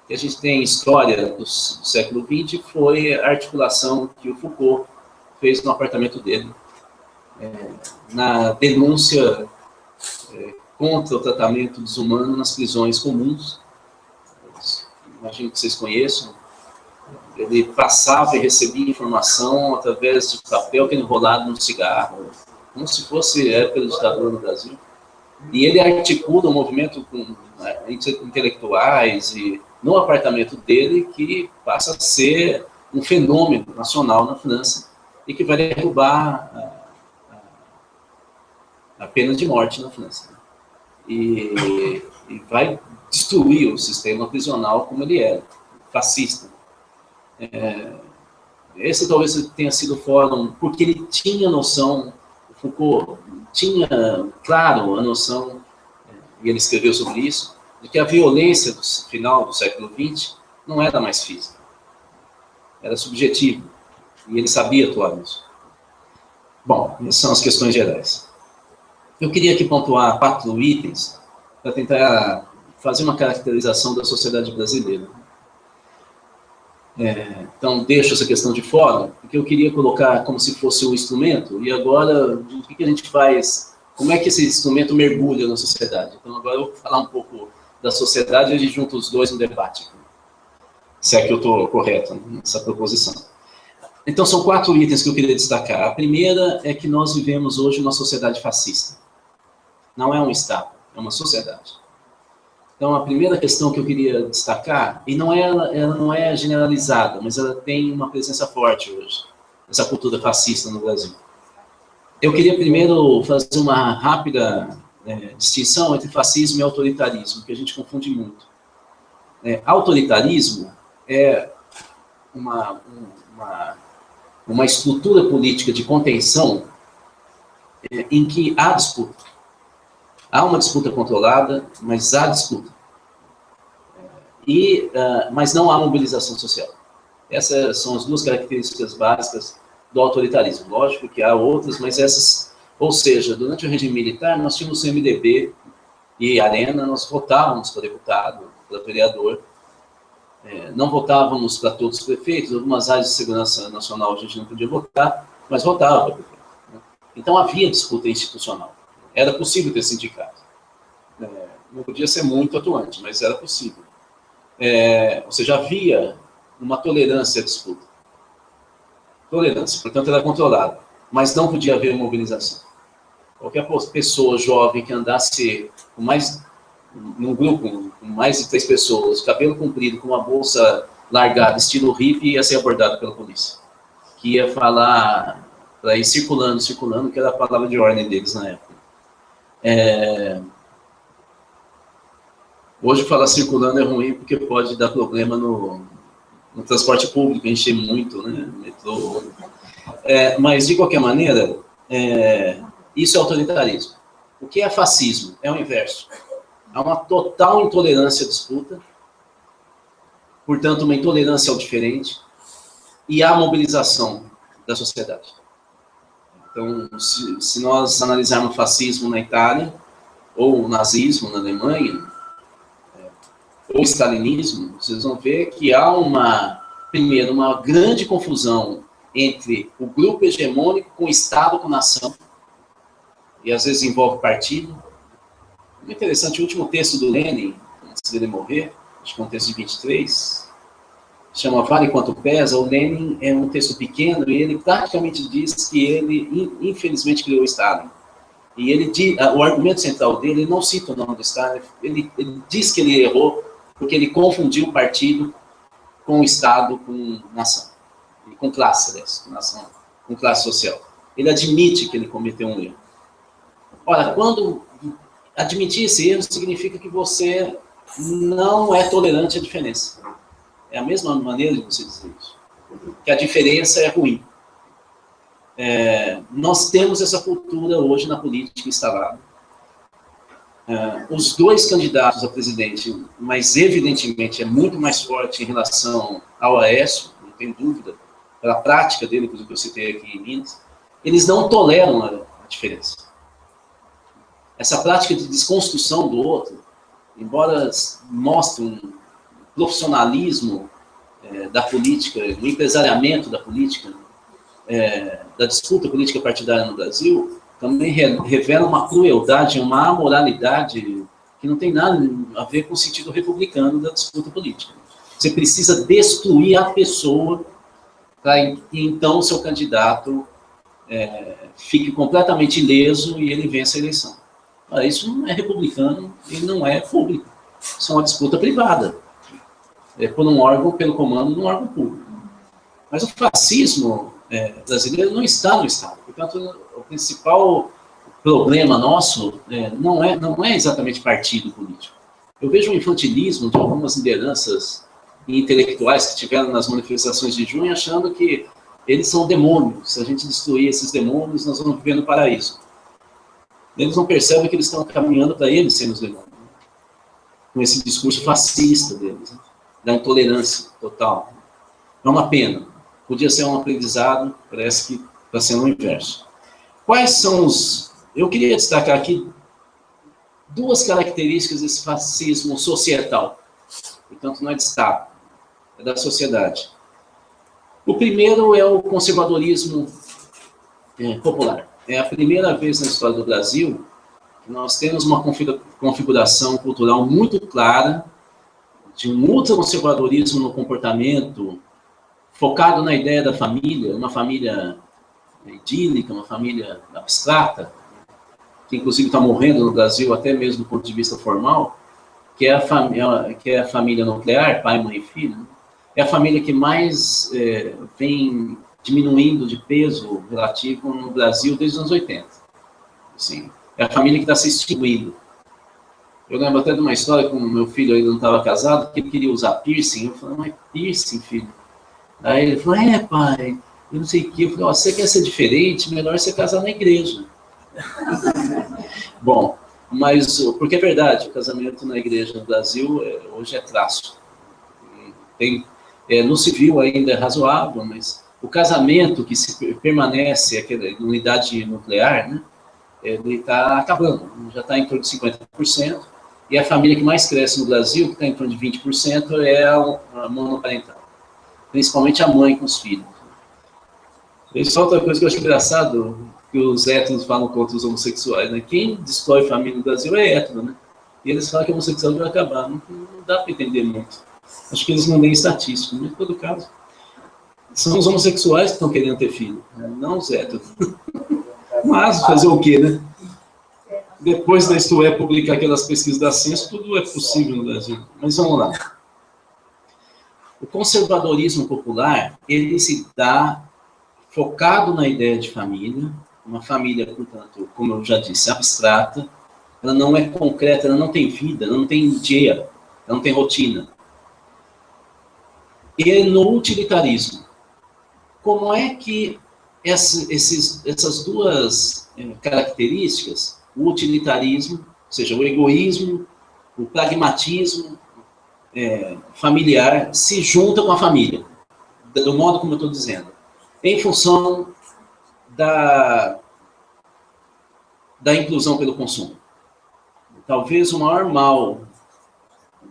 que a gente tem em história do século XX, foi a articulação que o Foucault fez no apartamento dele, na denúncia contra o tratamento desumano nas prisões comuns. Imagino que vocês conheçam. Ele passava e recebia informação através de papel que era enrolado num cigarro, como se fosse época do ditador no Brasil. E ele articula um movimento com intelectuais e no apartamento dele que passa a ser um fenômeno nacional na França e que vai derrubar a pena de morte na França. E vai destruir o sistema prisional como ele era, fascista. Esse talvez tenha sido o fórum, porque ele tinha noção, o Foucault tinha, claro, a noção, e ele escreveu sobre isso, de que a violência do final do século XX não era mais física, era subjetiva, e ele sabia atuar nisso. Bom, essas são as questões gerais. Eu queria aqui pontuar 4 itens para tentar fazer uma caracterização da sociedade brasileira. Então, deixo essa questão de fora, porque eu queria colocar como se fosse um instrumento, e agora, o que a gente faz, como é que esse instrumento mergulha na sociedade? Então, agora eu vou falar um pouco da sociedade e a gente junta os dois no debate, se é que eu estou correto nessa proposição. Então, são 4 itens que eu queria destacar. A primeira é que nós vivemos hoje uma sociedade fascista. Não é um Estado, é uma sociedade. Então, a primeira questão que eu queria destacar, e ela não é generalizada, mas ela tem uma presença forte hoje, essa cultura fascista no Brasil. Eu queria primeiro fazer uma rápida distinção entre fascismo e autoritarismo, que a gente confunde muito. Autoritarismo é uma estrutura política de contenção em que há disputa. Há uma disputa controlada, mas há disputa. Mas não há mobilização social. Essas são as 2 características básicas do autoritarismo. Lógico que há outras, mas essas... Ou seja, durante o regime militar, nós tínhamos o MDB e Arena, nós votávamos para deputado, para vereador, não votávamos para todos os prefeitos, algumas áreas de segurança nacional a gente não podia votar, mas votava para prefeito. Então havia disputa institucional. Era possível ter sindicato. Não podia ser muito atuante, mas era possível. Ou seja, havia uma tolerância à disputa. Tolerância, portanto, era controlada. Mas não podia haver mobilização. Qualquer pessoa jovem que andasse num grupo com mais de 3 pessoas, cabelo comprido, com uma bolsa largada, estilo hippie, ia ser abordado pela polícia. Que ia falar, para ir circulando, que era a palavra de ordem deles na época. Hoje falar circulando é ruim porque pode dar problema no transporte público, encher muito, né? Metrô. Mas, de qualquer maneira, isso é autoritarismo. O que é fascismo? É o inverso. Há uma total intolerância à disputa, portanto, uma intolerância ao diferente, e há mobilização da sociedade. Então, se nós analisarmos o fascismo na Itália, ou o nazismo na Alemanha, ou o stalinismo, vocês vão ver que há primeiro, uma grande confusão entre o grupo hegemônico com o Estado, com a nação, e às vezes envolve partido. É interessante, o último texto do Lenin, antes dele morrer, acho que é um texto de 23, chama Vale Quanto Pesa. O Lenin é um texto pequeno e ele praticamente diz que ele, infelizmente, criou o Stalin. E o argumento central dele, ele não cita o nome do Stalin, ele diz que ele errou porque ele confundiu o partido com o Estado, com nação, e com classe, nação, com classe social. Ele admite que ele cometeu um erro. Ora, quando admitir esse erro significa que você não é tolerante à diferença. É a mesma maneira de você dizer isso. Que a diferença é ruim. Nós temos essa cultura hoje na política instalada. Os 2 candidatos a presidente, mas evidentemente é muito mais forte em relação ao Aécio, não tem dúvida, pela prática dele, por exemplo, que eu citei aqui em Minas, eles não toleram a diferença. Essa prática de desconstrução do outro, embora mostre um profissionalismo da política, um empresariamento da política, da disputa política partidária no Brasil, também revela uma crueldade, uma amoralidade que não tem nada a ver com o sentido republicano da disputa política. Você precisa destruir a pessoa para que então o seu candidato fique completamente ileso e ele vença a eleição. Isso não é republicano e não é público. Isso é uma disputa privada. Por um órgão, pelo comando de um órgão público. Mas o fascismo brasileiro não está no Estado. Portanto, o principal problema nosso não é exatamente partido político. Eu vejo um infantilismo de algumas lideranças intelectuais que tiveram nas manifestações de junho, achando que eles são demônios. Se a gente destruir esses demônios, nós vamos viver no paraíso. Eles não percebem que eles estão caminhando para eles serem os demônios. Com esse discurso fascista deles, né? Da intolerância total. É uma pena. Podia ser um aprendizado, parece que está sendo o inverso. Quais são os... Eu queria destacar aqui 2 características desse fascismo societal. Portanto, não é de Estado, é da sociedade. O primeiro é o conservadorismo popular. É a primeira vez na história do Brasil que nós temos uma configuração cultural muito clara de um ultraconservadorismo no comportamento focado na ideia da família, uma família idílica, uma família abstrata, que inclusive está morrendo no Brasil, até mesmo do ponto de vista formal, que é a família nuclear, pai, mãe e filho, é a família que mais vem diminuindo de peso relativo no Brasil desde os anos 80. Assim, é a família que está se extinguindo. Eu lembro até de uma história com o meu filho ainda não estava casado, que ele queria usar piercing. Eu falei, mas piercing, filho? Aí ele falou, pai, eu não sei o que. Eu falei, você quer ser diferente? Melhor você casar na igreja. Bom, mas, porque é verdade, o casamento na igreja no Brasil hoje é traço. No civil ainda é razoável, mas o casamento que permanece, aquela unidade nuclear, né, ele está acabando, já está em torno de 50%, e a família que mais cresce no Brasil, que está em torno de 20%, é a monoparental. Principalmente a mãe com os filhos. E só outra coisa que eu acho engraçado, que os héteros falam contra os homossexuais, né? Quem destrói família no Brasil é hétero, né? E eles falam que a homossexualidade vai acabar. Não dá para entender muito. Acho que eles não têm estatística, mas em todo caso, são os homossexuais que estão querendo ter filho, não os héteros. Mas fazer o quê, né? Depois da Isto É publicar aquelas pesquisas da ciência, tudo é possível no Brasil. Mas vamos lá. O conservadorismo popular, ele se dá focado na ideia de família, uma família, portanto, como eu já disse, abstrata, ela não é concreta, ela não tem vida, ela não tem dia, ela não tem rotina. E no utilitarismo, como é que essas duas características, o utilitarismo, ou seja, o egoísmo, o pragmatismo familiar, se juntam com a família, do modo como eu estou dizendo, em função da inclusão pelo consumo. Talvez o maior mal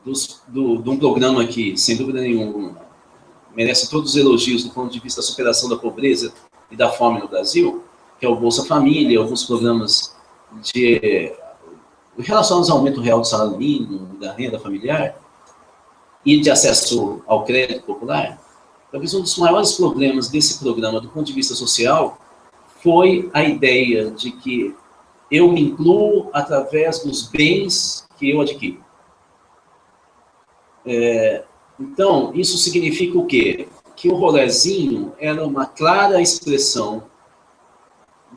de um programa que, sem dúvida nenhuma, merece todos os elogios do ponto de vista da superação da pobreza e da fome no Brasil, que é o Bolsa Família, alguns programas relacionados ao aumento real do salário mínimo, da renda familiar, e de acesso ao crédito popular. Talvez um dos maiores problemas desse programa, do ponto de vista social, foi a ideia de que eu me incluo através dos bens que eu adquiro. Então, isso significa o quê? Que o rolezinho era uma clara expressão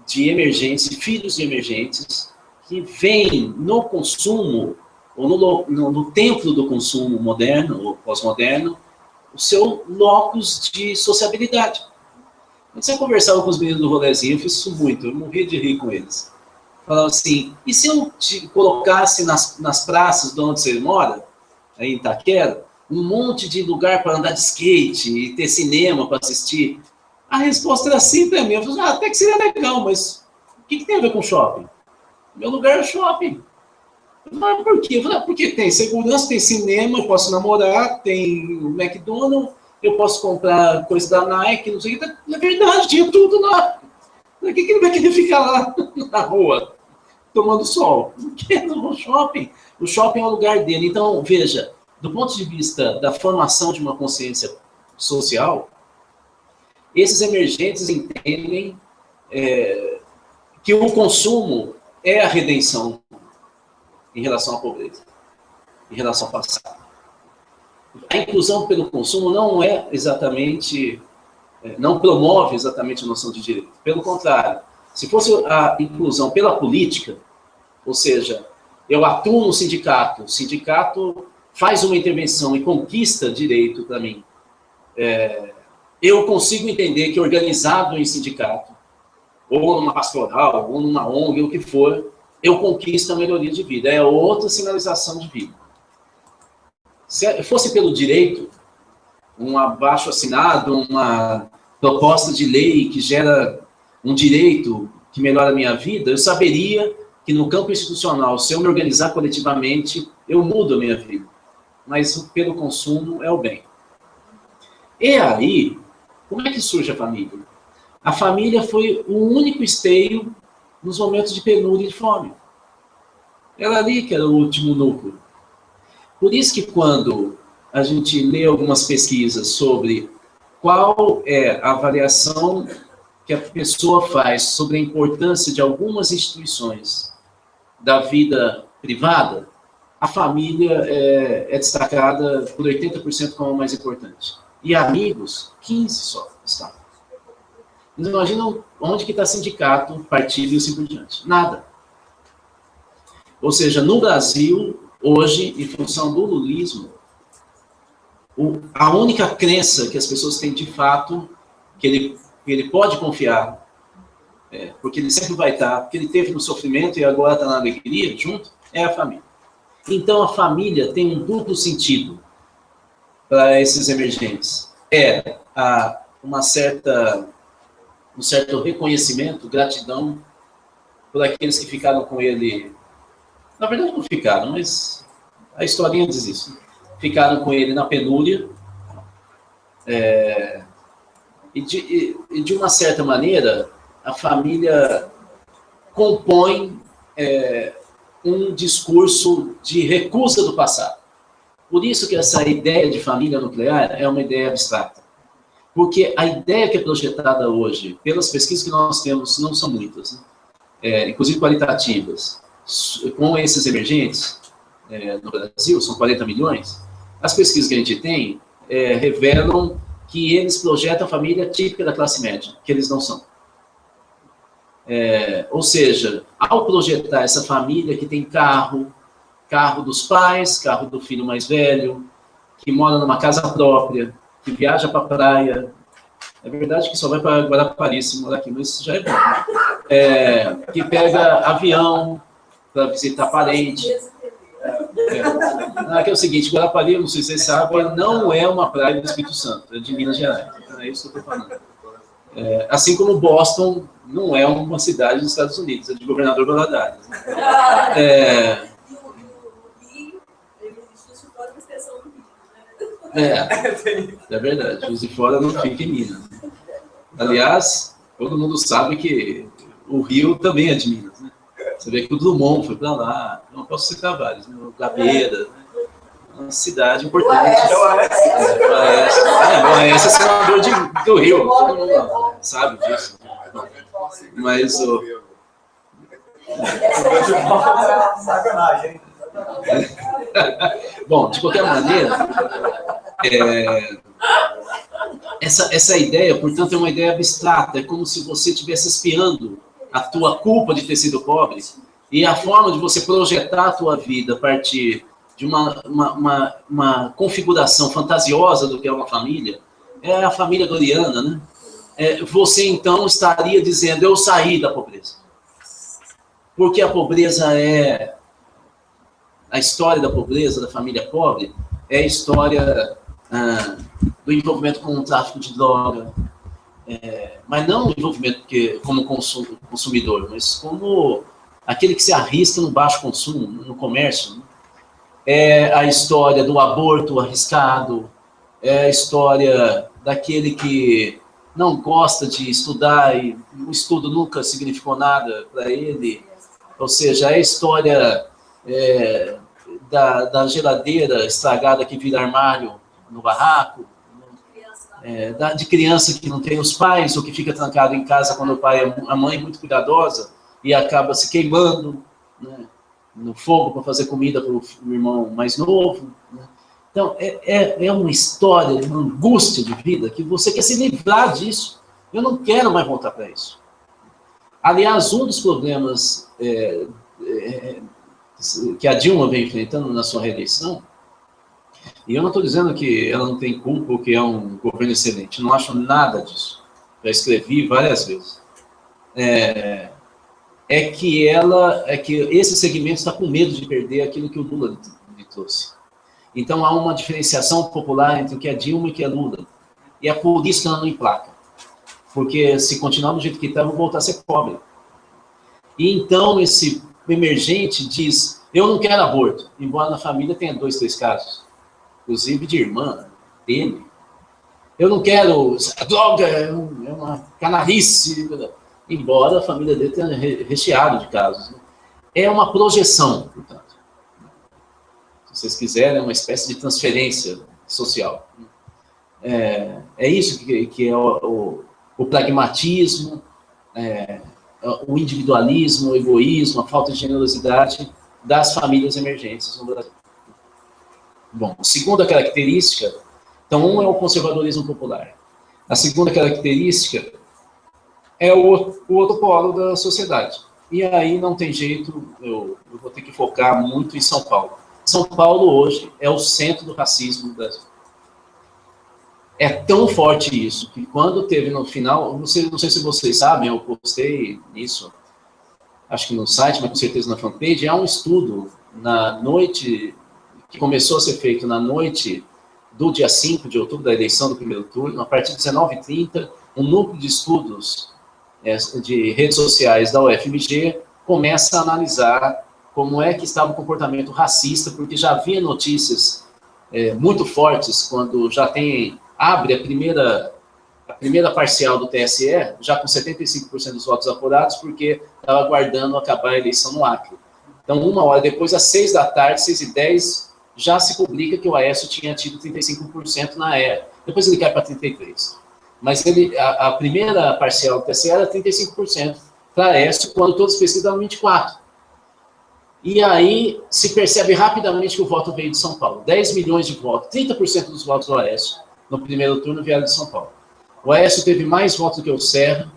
de emergentes, filhos de emergentes, que vêm no consumo, ou no templo do consumo moderno, ou pós-moderno, o seu locus de sociabilidade. Quando você conversava com os meninos do rolezinho, eu fiz isso muito, eu morria de rir com eles. Falava assim, e se eu te colocasse nas praças de onde você mora, aí em Itaquera, um monte de lugar para andar de skate e ter cinema para assistir? A resposta era simples mesmo. Eu falei, até que seria legal, mas o que tem a ver com shopping? Meu lugar é shopping. Mas por quê? Eu falei, porque tem segurança, tem cinema, eu posso namorar, tem o McDonald's, eu posso comprar coisa da Nike, não sei o que. Na verdade, tinha tudo lá. Por que ele vai querer ficar lá na rua, tomando sol? Porque no shopping. O shopping é o lugar dele. Então, veja, do ponto de vista da formação de uma consciência social, esses emergentes entendem que o consumo é a redenção em relação à pobreza, em relação ao passado. A inclusão pelo consumo não é exatamente, não promove exatamente a noção de direito. Pelo contrário, se fosse a inclusão pela política, ou seja, eu atuo no sindicato, o sindicato faz uma intervenção e conquista direito para mim, eu consigo entender que organizado em sindicato, ou numa pastoral, ou numa ONG, ou o que for, eu conquisto a melhoria de vida. É outra sinalização de vida. Se fosse pelo direito, um abaixo-assinado, uma proposta de lei que gera um direito que melhora a minha vida, eu saberia que no campo institucional, se eu me organizar coletivamente, eu mudo a minha vida. Mas pelo consumo é o bem. E aí, como é que surge a família? A família foi o único esteio nos momentos de penúria e de fome. Era ali que era o último núcleo. Por isso que quando a gente lê algumas pesquisas sobre qual é a avaliação que a pessoa faz sobre a importância de algumas instituições da vida privada, a família é destacada por 80% como a mais importante. E amigos, 15% só está. Vocês imaginam onde que está sindicato, partido e assim por diante? Nada. Ou seja, no Brasil, hoje, em função do lulismo, a única crença que as pessoas têm de fato, que ele pode confiar, porque ele sempre vai estar, porque ele teve no sofrimento e agora está na alegria junto, é a família. Então, a família tem um duplo sentido para esses emergentes. Um certo reconhecimento, gratidão por aqueles que ficaram com ele. Na verdade, não ficaram, mas a historinha diz isso. Ficaram com ele na penúria. E de uma certa maneira, a família compõe um discurso de recusa do passado. Por isso que essa ideia de família nuclear é uma ideia abstrata. Porque a ideia que é projetada hoje, pelas pesquisas que nós temos, não são muitas, né? Inclusive qualitativas, com esses emergentes no Brasil, são 40 milhões, as pesquisas que a gente tem revelam que eles projetam a família típica da classe média, que eles não são. Ou seja, ao projetar essa família que tem carro dos pais, carro do filho mais velho, que mora numa casa própria, que viaja para a praia. É verdade que só vai para Guarapari se morar aqui, mas isso já é bom. Que pega avião para visitar parente. É o seguinte, Guarapari, não sei se vocês sabem, não é uma praia do Espírito Santo, é de Minas Gerais. Então é isso que eu estou falando. Assim como Boston não é uma cidade dos Estados Unidos, é de Governador Valadares. É verdade, Juiz de Fora não fica em Minas. Aliás, todo mundo sabe que o Rio também é de Minas, né? Você vê que o Drummond foi para lá, não posso citar vários, né? O Gabeira, né? Uma cidade importante. Oeste é senador do Rio, todo mundo sabe disso. Mas o... Sacanagem. Bom, de qualquer maneira, essa ideia, portanto, é uma ideia abstrata. É como se você estivesse espiando a tua culpa de ter sido pobre e a forma de você projetar a tua vida a partir de uma configuração fantasiosa do que é uma família, é a família gloriana, né? Você, então, estaria dizendo, eu saí da pobreza. Porque a pobreza a história da pobreza, da família pobre, é a história do envolvimento com o tráfico de droga, mas não o envolvimento como consumidor, mas como aquele que se arrisca no baixo consumo, no comércio, né? É a história do aborto arriscado, é a história daquele que não gosta de estudar e o estudo nunca significou nada para ele, ou seja, é a história da geladeira estragada que vira armário no barraco, de criança que não tem os pais ou que fica trancado em casa quando a mãe é muito cuidadosa e acaba se queimando, né, no fogo para fazer comida para o irmão mais novo, né? Então, é uma história, uma angústia de vida que você quer se livrar disso. Eu não quero mais voltar para isso. Aliás, um dos problemas que a Dilma vem enfrentando na sua reeleição, e eu não estou dizendo que ela não tem culpa ou que é um governo excelente, não acho nada disso. Já escrevi várias vezes. Que esse segmento está com medo de perder aquilo que o Lula lhe trouxe. Então há uma diferenciação popular entre o que é Dilma e o que é Lula. E é por isso que ela não emplaca. Porque se continuar do jeito que está, vão voltar a ser pobre. E então esse emergente diz, eu não quero aborto, embora na família tenha 2, 3 casos, inclusive de irmã dele. Eu não quero, a droga é uma canalice, embora a família dele tenha recheado de casos, né? É uma projeção, portanto. Se vocês quiserem, é uma espécie de transferência social. É isso que é o pragmatismo, o individualismo, o egoísmo, a falta de generosidade das famílias emergentes no Brasil. Bom, segunda característica, então, um é o conservadorismo popular. A segunda característica é o outro polo da sociedade. E aí não tem jeito, eu vou ter que focar muito em São Paulo. São Paulo hoje é o centro do racismo do Brasil. É tão forte isso, que quando teve no final, não sei se vocês sabem, eu postei isso, acho que no site, mas com certeza na fanpage, há um estudo na noite, que começou a ser feito na noite do dia 5 de outubro, da eleição do primeiro turno, a partir de 19h30, um núcleo de estudos de redes sociais da UFMG começa a analisar como é que estava o comportamento racista, porque já havia notícias muito fortes, quando já abre a primeira parcial do TSE, já com 75% dos votos apurados, porque estava aguardando acabar a eleição no Acre. Então, 1 hora depois, às 6 da tarde, 6h10, já se publica que o Aécio tinha tido 35% na era. Depois ele cai para 33%. Mas a primeira parcial do TSE era 35% para Aécio, quando todos os pesquisas davam 24%. E aí se percebe rapidamente que o voto veio de São Paulo. 10 milhões de votos, 30% dos votos do Aécio no primeiro turno vieram de São Paulo. O Aécio teve mais votos do que o Serra,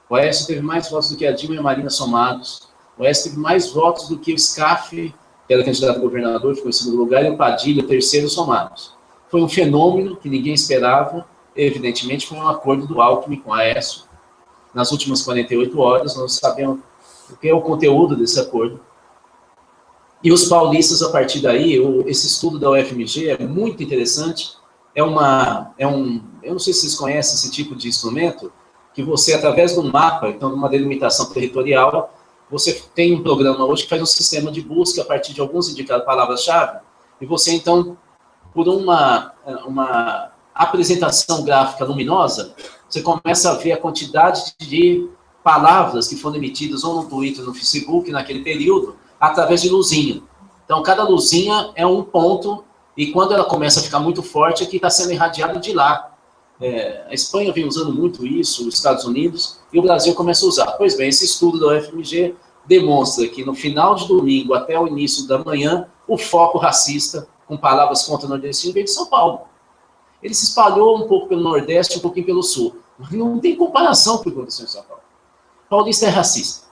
o Aécio teve mais votos do que a Dilma e a Marina somados, o Aécio teve mais votos do que o Scaff, que era candidato a governador, ficou em segundo lugar, e o Padilha, terceiro, somados. Foi um fenômeno que ninguém esperava, evidentemente foi um acordo do Alckmin com a Aécio. Nas últimas 48 horas, nós sabemos o que é o conteúdo desse acordo. E os paulistas, a partir daí, esse estudo da UFMG é muito interessante. Eu não sei se vocês conhecem esse tipo de instrumento, que você, através de um mapa, então de uma delimitação territorial, você tem um programa hoje que faz um sistema de busca a partir de alguns indicados palavras-chave, e você, então, por uma apresentação gráfica luminosa, você começa a ver a quantidade de palavras que foram emitidas ou no Twitter, no Facebook, naquele período, através de luzinha. Então, cada luzinha é um ponto, e quando ela começa a ficar muito forte, é que está sendo irradiado de lá. A Espanha vem usando muito isso, os Estados Unidos, e o Brasil começa a usar. Pois bem, esse estudo da UFMG demonstra que no final de domingo até o início da manhã, o foco racista, com palavras contra o nordestino, veio de São Paulo. Ele se espalhou um pouco pelo Nordeste, um pouquinho pelo Sul. Mas não tem comparação com o que aconteceu em São Paulo. Paulista é racista.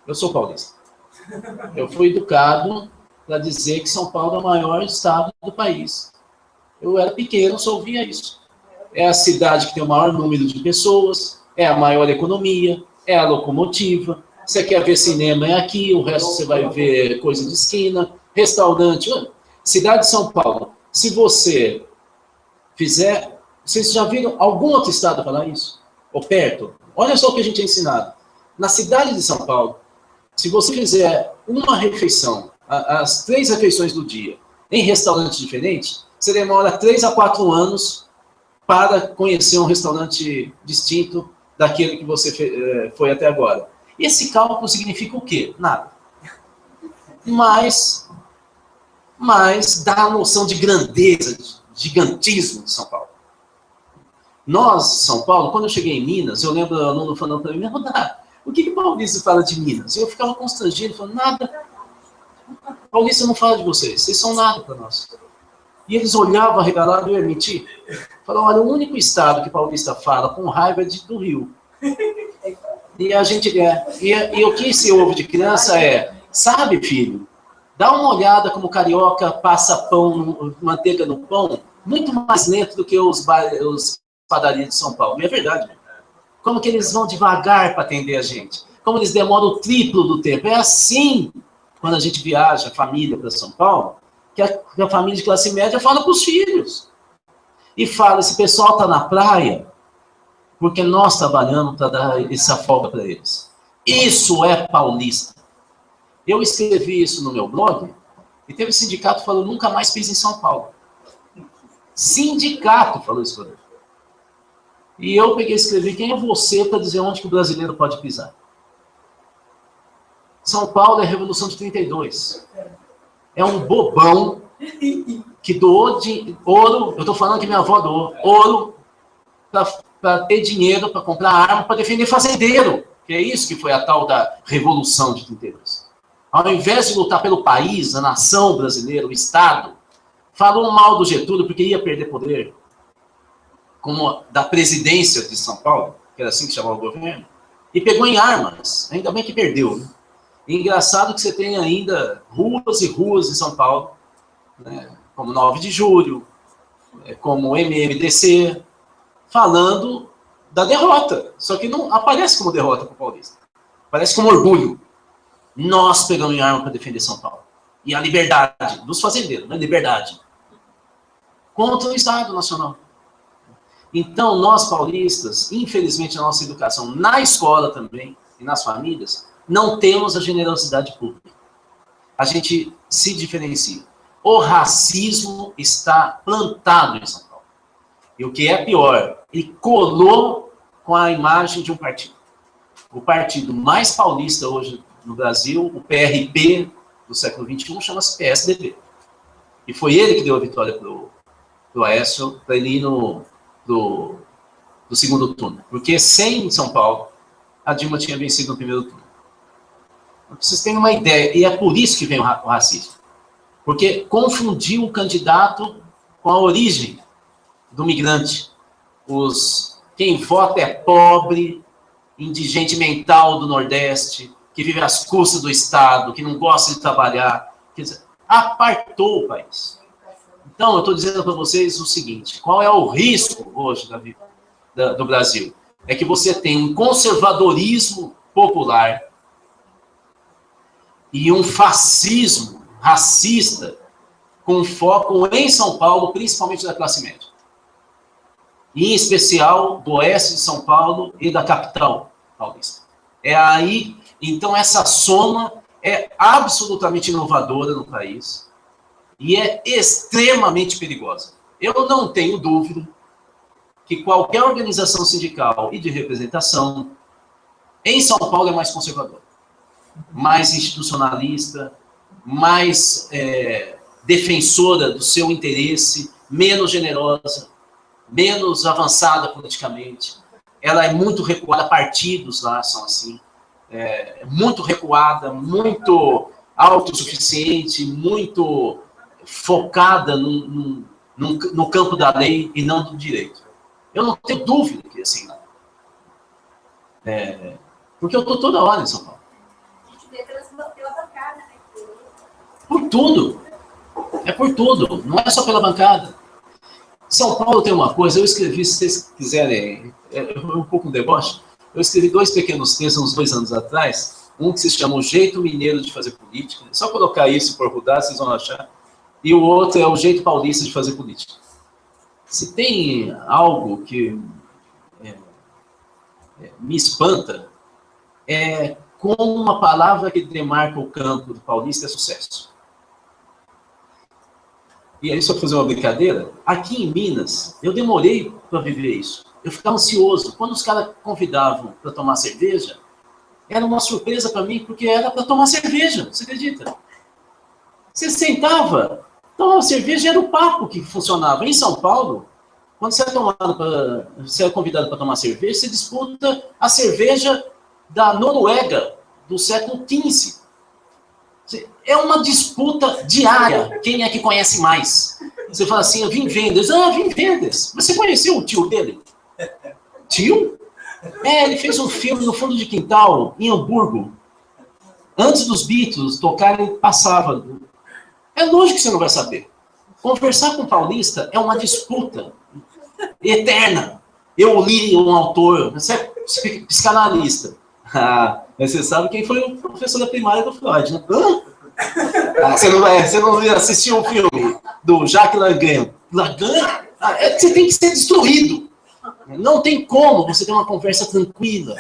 Eu sou paulista. Eu fui educado para dizer que São Paulo é o maior estado do país. Eu era pequeno, só ouvia isso. É a cidade que tem o maior número de pessoas, é a maior economia, é a locomotiva. Você quer ver cinema, é aqui, o resto você vai ver coisa de esquina, restaurante. Cidade de São Paulo, se você fizer... Vocês já viram algum outro estado falar isso? Ou perto? Olha só o que a gente é ensinado. Na cidade de São Paulo, se você fizer uma refeição, as 3 refeições do dia, em restaurantes diferentes, você demora 3 a 4 anos para conhecer um restaurante distinto daquele que você foi até agora. Esse cálculo significa o quê? Nada. Mas dá a noção de grandeza, de gigantismo de São Paulo. Nós, São Paulo, quando eu cheguei em Minas, eu lembro o aluno falando para mim, o que o paulista fala de Minas? Eu ficava constrangido, falando, nada. Paulista não fala de vocês são nada para nós. E eles olhavam arregalados e eu ia mentir. Falaram, olha, o único estado que paulista fala com raiva é do Rio. E a gente e o que se ouve de criança é, sabe, filho, dá uma olhada como o carioca passa pão, manteiga no pão, muito mais lento do que os padarias de São Paulo. E é verdade. Como que eles vão devagar para atender a gente? Como eles demoram o triplo do tempo? É assim, quando a gente viaja, família, para São Paulo, que a família de classe média fala para os filhos. E fala, esse pessoal está na praia, porque nós trabalhamos para dar essa folga para eles. Isso é paulista. Eu escrevi isso no meu blog, e teve um sindicato que falou, nunca mais pise em São Paulo. Sindicato falou isso para mim. E eu peguei e escrevi, quem é você para dizer onde que o brasileiro pode pisar? São Paulo é a Revolução de 32. É um bobão que doou ouro, eu estou falando que minha avó doou ouro para ter dinheiro para comprar arma para defender fazendeiro, que é isso que foi a tal da Revolução de 32. Ao invés de lutar pelo país, a nação brasileira, o Estado, falou mal do Getúlio porque ia perder poder, como da presidência de São Paulo, que era assim que chamava o governo, e pegou em armas, ainda bem que perdeu. Né? E engraçado que você tem ainda ruas e ruas em São Paulo, né, como 9 de Julho, como o MMDC, falando da derrota, só que não aparece como derrota para o paulista, aparece como orgulho. Nós pegamos em arma para defender São Paulo. E a liberdade dos fazendeiros, né? Liberdade. Contra o Estado Nacional. Então, nós paulistas, infelizmente, a nossa educação, na escola também, e nas famílias, não temos a generosidade pública. A gente se diferencia. O racismo está plantado em São Paulo. E o que é pior, ele colou com a imagem de um partido. O partido mais paulista hoje no Brasil, o PRP do século XXI, chama-se PSDB. E foi ele que deu a vitória para o Aécio, para ele ir do segundo turno. Porque sem São Paulo, a Dilma tinha vencido no primeiro turno. Pra vocês terem uma ideia, e é por isso que vem o racismo. Porque confundiu o candidato com a origem do migrante. Quem vota é pobre, indigente mental do Nordeste, que vive às custas do Estado, que não gosta de trabalhar. Quer dizer, apartou o país. Então, eu estou dizendo para vocês o seguinte, qual é o risco hoje do Brasil? É que você tem um conservadorismo popular e um fascismo racista com foco em São Paulo, principalmente da classe média. E, em especial, do oeste de São Paulo e da capital paulista. É aí, então, essa soma é absolutamente inovadora no país e é extremamente perigosa. Eu não tenho dúvida que qualquer organização sindical e de representação em São Paulo é mais conservadora, mais institucionalista, mais defensora do seu interesse, menos generosa, menos avançada politicamente. Ela é muito recuada, partidos lá são assim, muito recuada, muito autossuficiente, muito focada no campo da lei e não do direito. Eu não tenho dúvida que assim, porque eu estou toda hora em São Paulo. Por tudo. É por tudo. Não é só pela bancada. São Paulo tem uma coisa, eu escrevi, se vocês quiserem, um pouco um deboche, eu escrevi 2 pequenos textos uns 2 anos atrás, um que se chama O Jeito Mineiro de Fazer Política, é só colocar isso por rodar, vocês vão achar, e o outro é O Jeito Paulista de Fazer Política. Se tem algo que me espanta, é como uma palavra que demarca o campo do paulista é sucesso. E aí, só para fazer uma brincadeira, aqui em Minas, eu demorei para viver isso. Eu ficava ansioso. Quando os caras convidavam para tomar cerveja, era uma surpresa para mim, porque era para tomar cerveja, você acredita? Você sentava, tomava cerveja e era o papo que funcionava. Em São Paulo, quando você é convidado para tomar cerveja, você disputa a cerveja da Noruega, do século XV. É uma disputa diária. Quem é que conhece mais? Você fala assim, Wim Wenders. Wim Wenders. Você conheceu o tio dele? Tio? Ele fez um filme no fundo de quintal, em Hamburgo. Antes dos Beatles tocarem, passava. É lógico que você não vai saber. Conversar com o paulista é uma disputa eterna. Eu li um autor, você é psicanalista. Mas você sabe quem foi o professor da primária do Freud, né? Você não assistiu o filme do Jacques Lacan? Lacan? Você tem que ser destruído. Não tem como você ter uma conversa tranquila,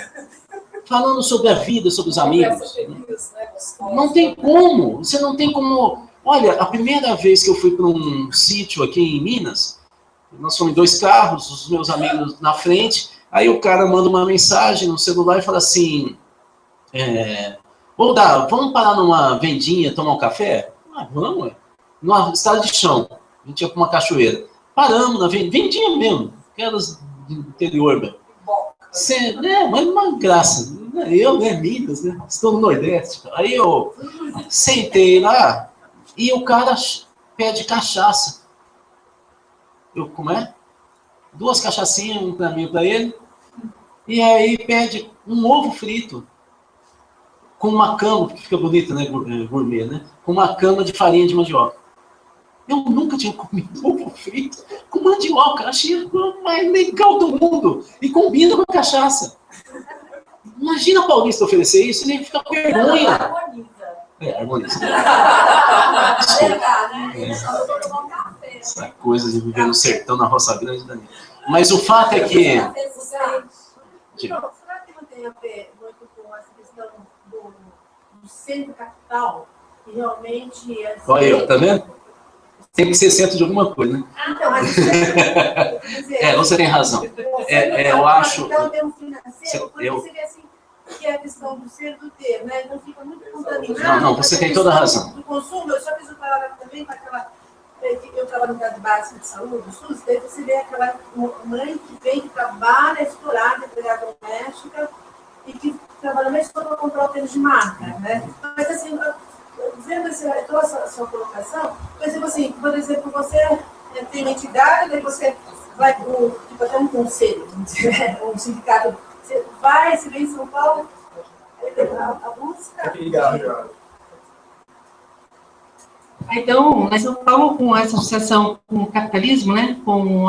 falando sobre a vida, sobre os amigos. Não tem como. Você não tem como... Olha, a primeira vez que eu fui para um sítio aqui em Minas, nós fomos em 2 carros, os meus amigos na frente, aí o cara manda uma mensagem no celular e fala assim... vamos parar numa vendinha, tomar um café? Vamos, numa estrada de chão. A gente ia para uma cachoeira. Paramos na vendinha mesmo, aquelas do interior, velho. Mas uma graça. Eu, né, Minas, né? Estou no Nordeste. Aí eu sentei lá e o cara pede cachaça. Eu, como é? 2 cachaçinhas, um para mim e para ele. E aí pede um ovo frito com uma cama, que fica bonita, né, gourmet, né? Com uma cama de farinha de mandioca. Eu nunca tinha comido ovo frito com mandioca. Achei o mais legal do mundo. E combina com a cachaça. Imagina o paulista oferecer isso, ele fica com vergonha. Harmoniza. Essa coisa de viver no sertão, na roça grande, Daniel. Mas o fato é que... Será que não tem a ver muito com essa questão do centro capital? E realmente... Olha eu, tá vendo? Tem que ser centro de alguma coisa, né? Então, mas você tem razão. Eu acho... Então, tem um financeiro, porque você vê assim, que é a questão do ser do ter, né? Então fica muito contaminado. Não, você tem toda a razão. Do consumo, eu só fiz um paralelo também com aquela... Eu trabalho no caso básico de saúde, do SUS, daí você vê aquela mãe que vem, que trabalha estourada, empregada doméstica, e que trabalha mais só para comprar o tênis de marca, né? Mas assim, vendo toda a sua colocação, por exemplo, você tem uma entidade, daí você vai para até um conselho, um sindicato, você vem em São Paulo, a busca... Então, nós São Paulo, com essa associação com o capitalismo, né, com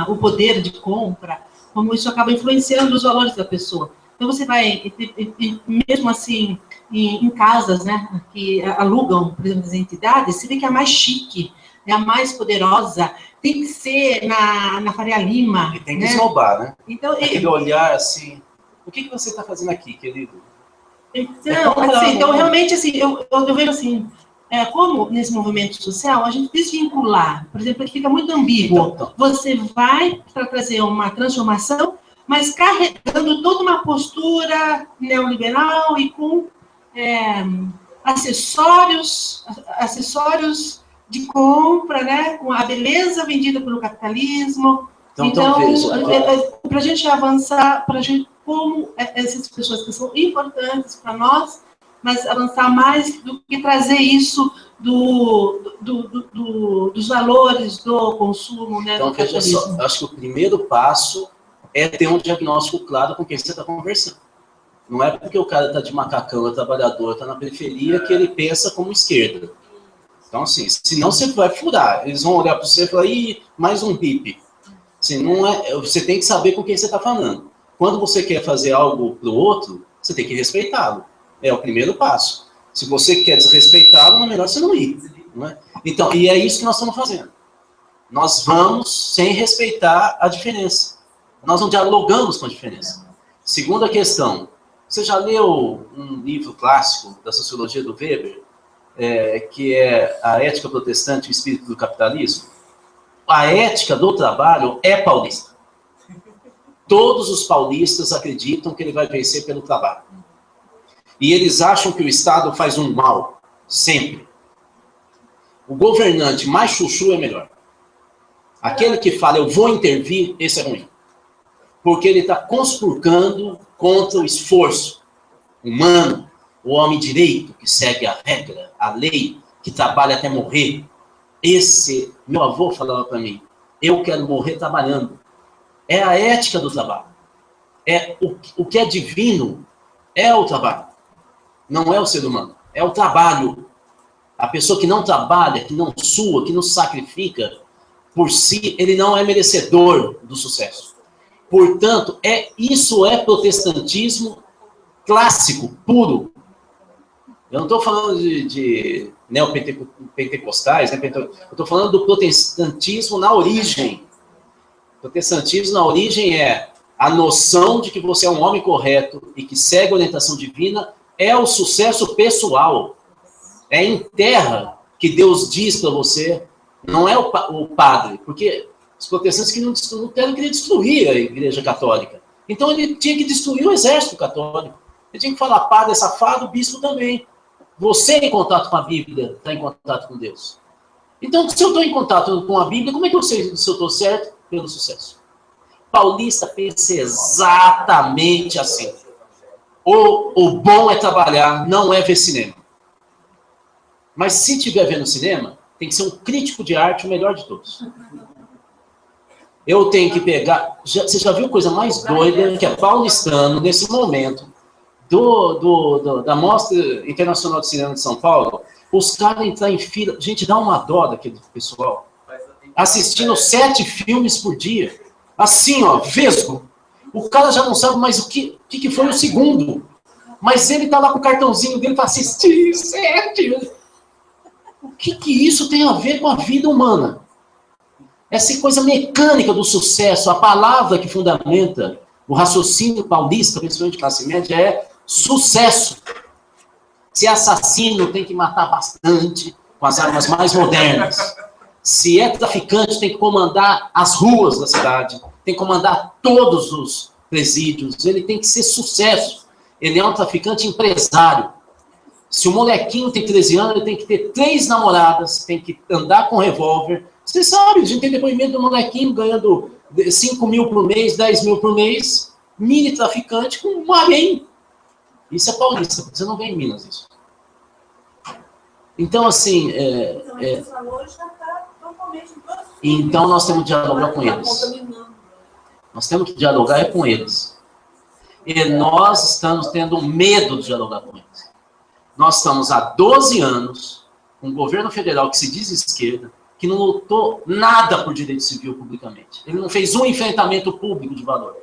o poder de compra, como isso acaba influenciando os valores da pessoa. Então, você vai, mesmo assim, em casas, né, que alugam, por exemplo, as entidades, você vê que é a mais chique, é a mais poderosa, tem que ser na Faria Lima. E tem que esnobar, né? Então, aquele olhar assim, o que você está fazendo aqui, querido? Então, realmente, assim, eu vejo assim, como nesse movimento social, a gente desvincular, por exemplo, fica muito ambíguo. Então. Você vai para trazer uma transformação, mas carregando toda uma postura neoliberal e com acessórios de compra, né, com a beleza vendida pelo capitalismo. Então para a gente avançar, como essas pessoas que são importantes para nós, mas avançar mais do que trazer isso dos valores do consumo, né? Então, veja só, acho que o primeiro passo é ter um diagnóstico claro com quem você está conversando. Não é porque o cara está de macacão, é trabalhador, está na periferia, que ele pensa como esquerda. Então, assim, senão você vai furar. Eles vão olhar para você e falar, ih, mais um hippie. Assim, você tem que saber com quem você está falando. Quando você quer fazer algo para o outro, você tem que respeitá-lo. É o primeiro passo. Se você quer desrespeitá-lo, é melhor você não ir. Não é? Então, e é isso que nós estamos fazendo. Nós vamos sem respeitar a diferença. Nós não dialogamos com a diferença. Segunda questão. Você já leu um livro clássico da sociologia do Weber, que é A Ética Protestante e o Espírito do Capitalismo? A ética do trabalho é paulista. Todos os paulistas acreditam que ele vai vencer pelo trabalho. E eles acham que o Estado faz um mal, sempre. O governante mais chuchu é melhor. Aquele que fala, eu vou intervir, esse é ruim. Porque ele está conspurcando contra o esforço humano, o homem direito, que segue a regra, a lei, que trabalha até morrer. Meu avô falava para mim, eu quero morrer trabalhando. É a ética do trabalho. O que é divino é o trabalho. Não é o ser humano, é o trabalho. A pessoa que não trabalha, que não sua, que não sacrifica por si, ele não é merecedor do sucesso. Portanto, isso é protestantismo clássico, puro. Eu não estou falando de neopentecostais, né? Eu estou falando do protestantismo na origem. O protestantismo na origem é a noção de que você é um homem correto e que segue a orientação divina, é o sucesso pessoal. É em terra que Deus diz para você, não é o padre, porque os protestantes que não queriam destruir a Igreja Católica. Então ele tinha que destruir o exército católico. Ele tinha que falar, padre é safado, bispo também. Você em contato com a Bíblia está em contato com Deus. Então, se eu estou em contato com a Bíblia, como é que eu sei se eu estou certo? Pelo sucesso. Paulista pensa exatamente assim. O bom é trabalhar, não é ver cinema. Mas se estiver vendo cinema, tem que ser um crítico de arte, o melhor de todos. Eu tenho que pegar... você já viu coisa mais doida que é paulistano, nesse momento, da Mostra Internacional de Cinema de São Paulo, os caras entrar em fila... Gente, dá uma dó daquele pessoal. Assistindo 7 filmes por dia. Assim, ó, vesgo. O cara já não sabe mais o que foi o segundo. Mas ele tá lá com o cartãozinho dele para assistir 7. O que isso tem a ver com a vida humana? Essa coisa mecânica do sucesso, a palavra que fundamenta o raciocínio paulista, principalmente classe média, é sucesso. Se é assassino, tem que matar bastante, com as armas mais modernas. Se é traficante, tem que comandar as ruas da cidade, tem que comandar todos os presídios, ele tem que ser sucesso. Ele é um traficante empresário. Se o molequinho tem 13 anos, ele tem que ter 3 namoradas, tem que andar com revólver. Você sabe, a gente tem depoimento do molequinho ganhando 5 mil por mês, 10 mil por mês, mini traficante com um harém. Isso é paulista, você não vê em Minas isso. Então, assim... Então, nós temos que dialogar com eles. Nós temos que dialogar com eles. E nós estamos tendo medo de dialogar com eles. Nós estamos há 12 anos com um governo federal que se diz esquerda, que não lutou nada por direito civil publicamente. Ele não fez um enfrentamento público de valor.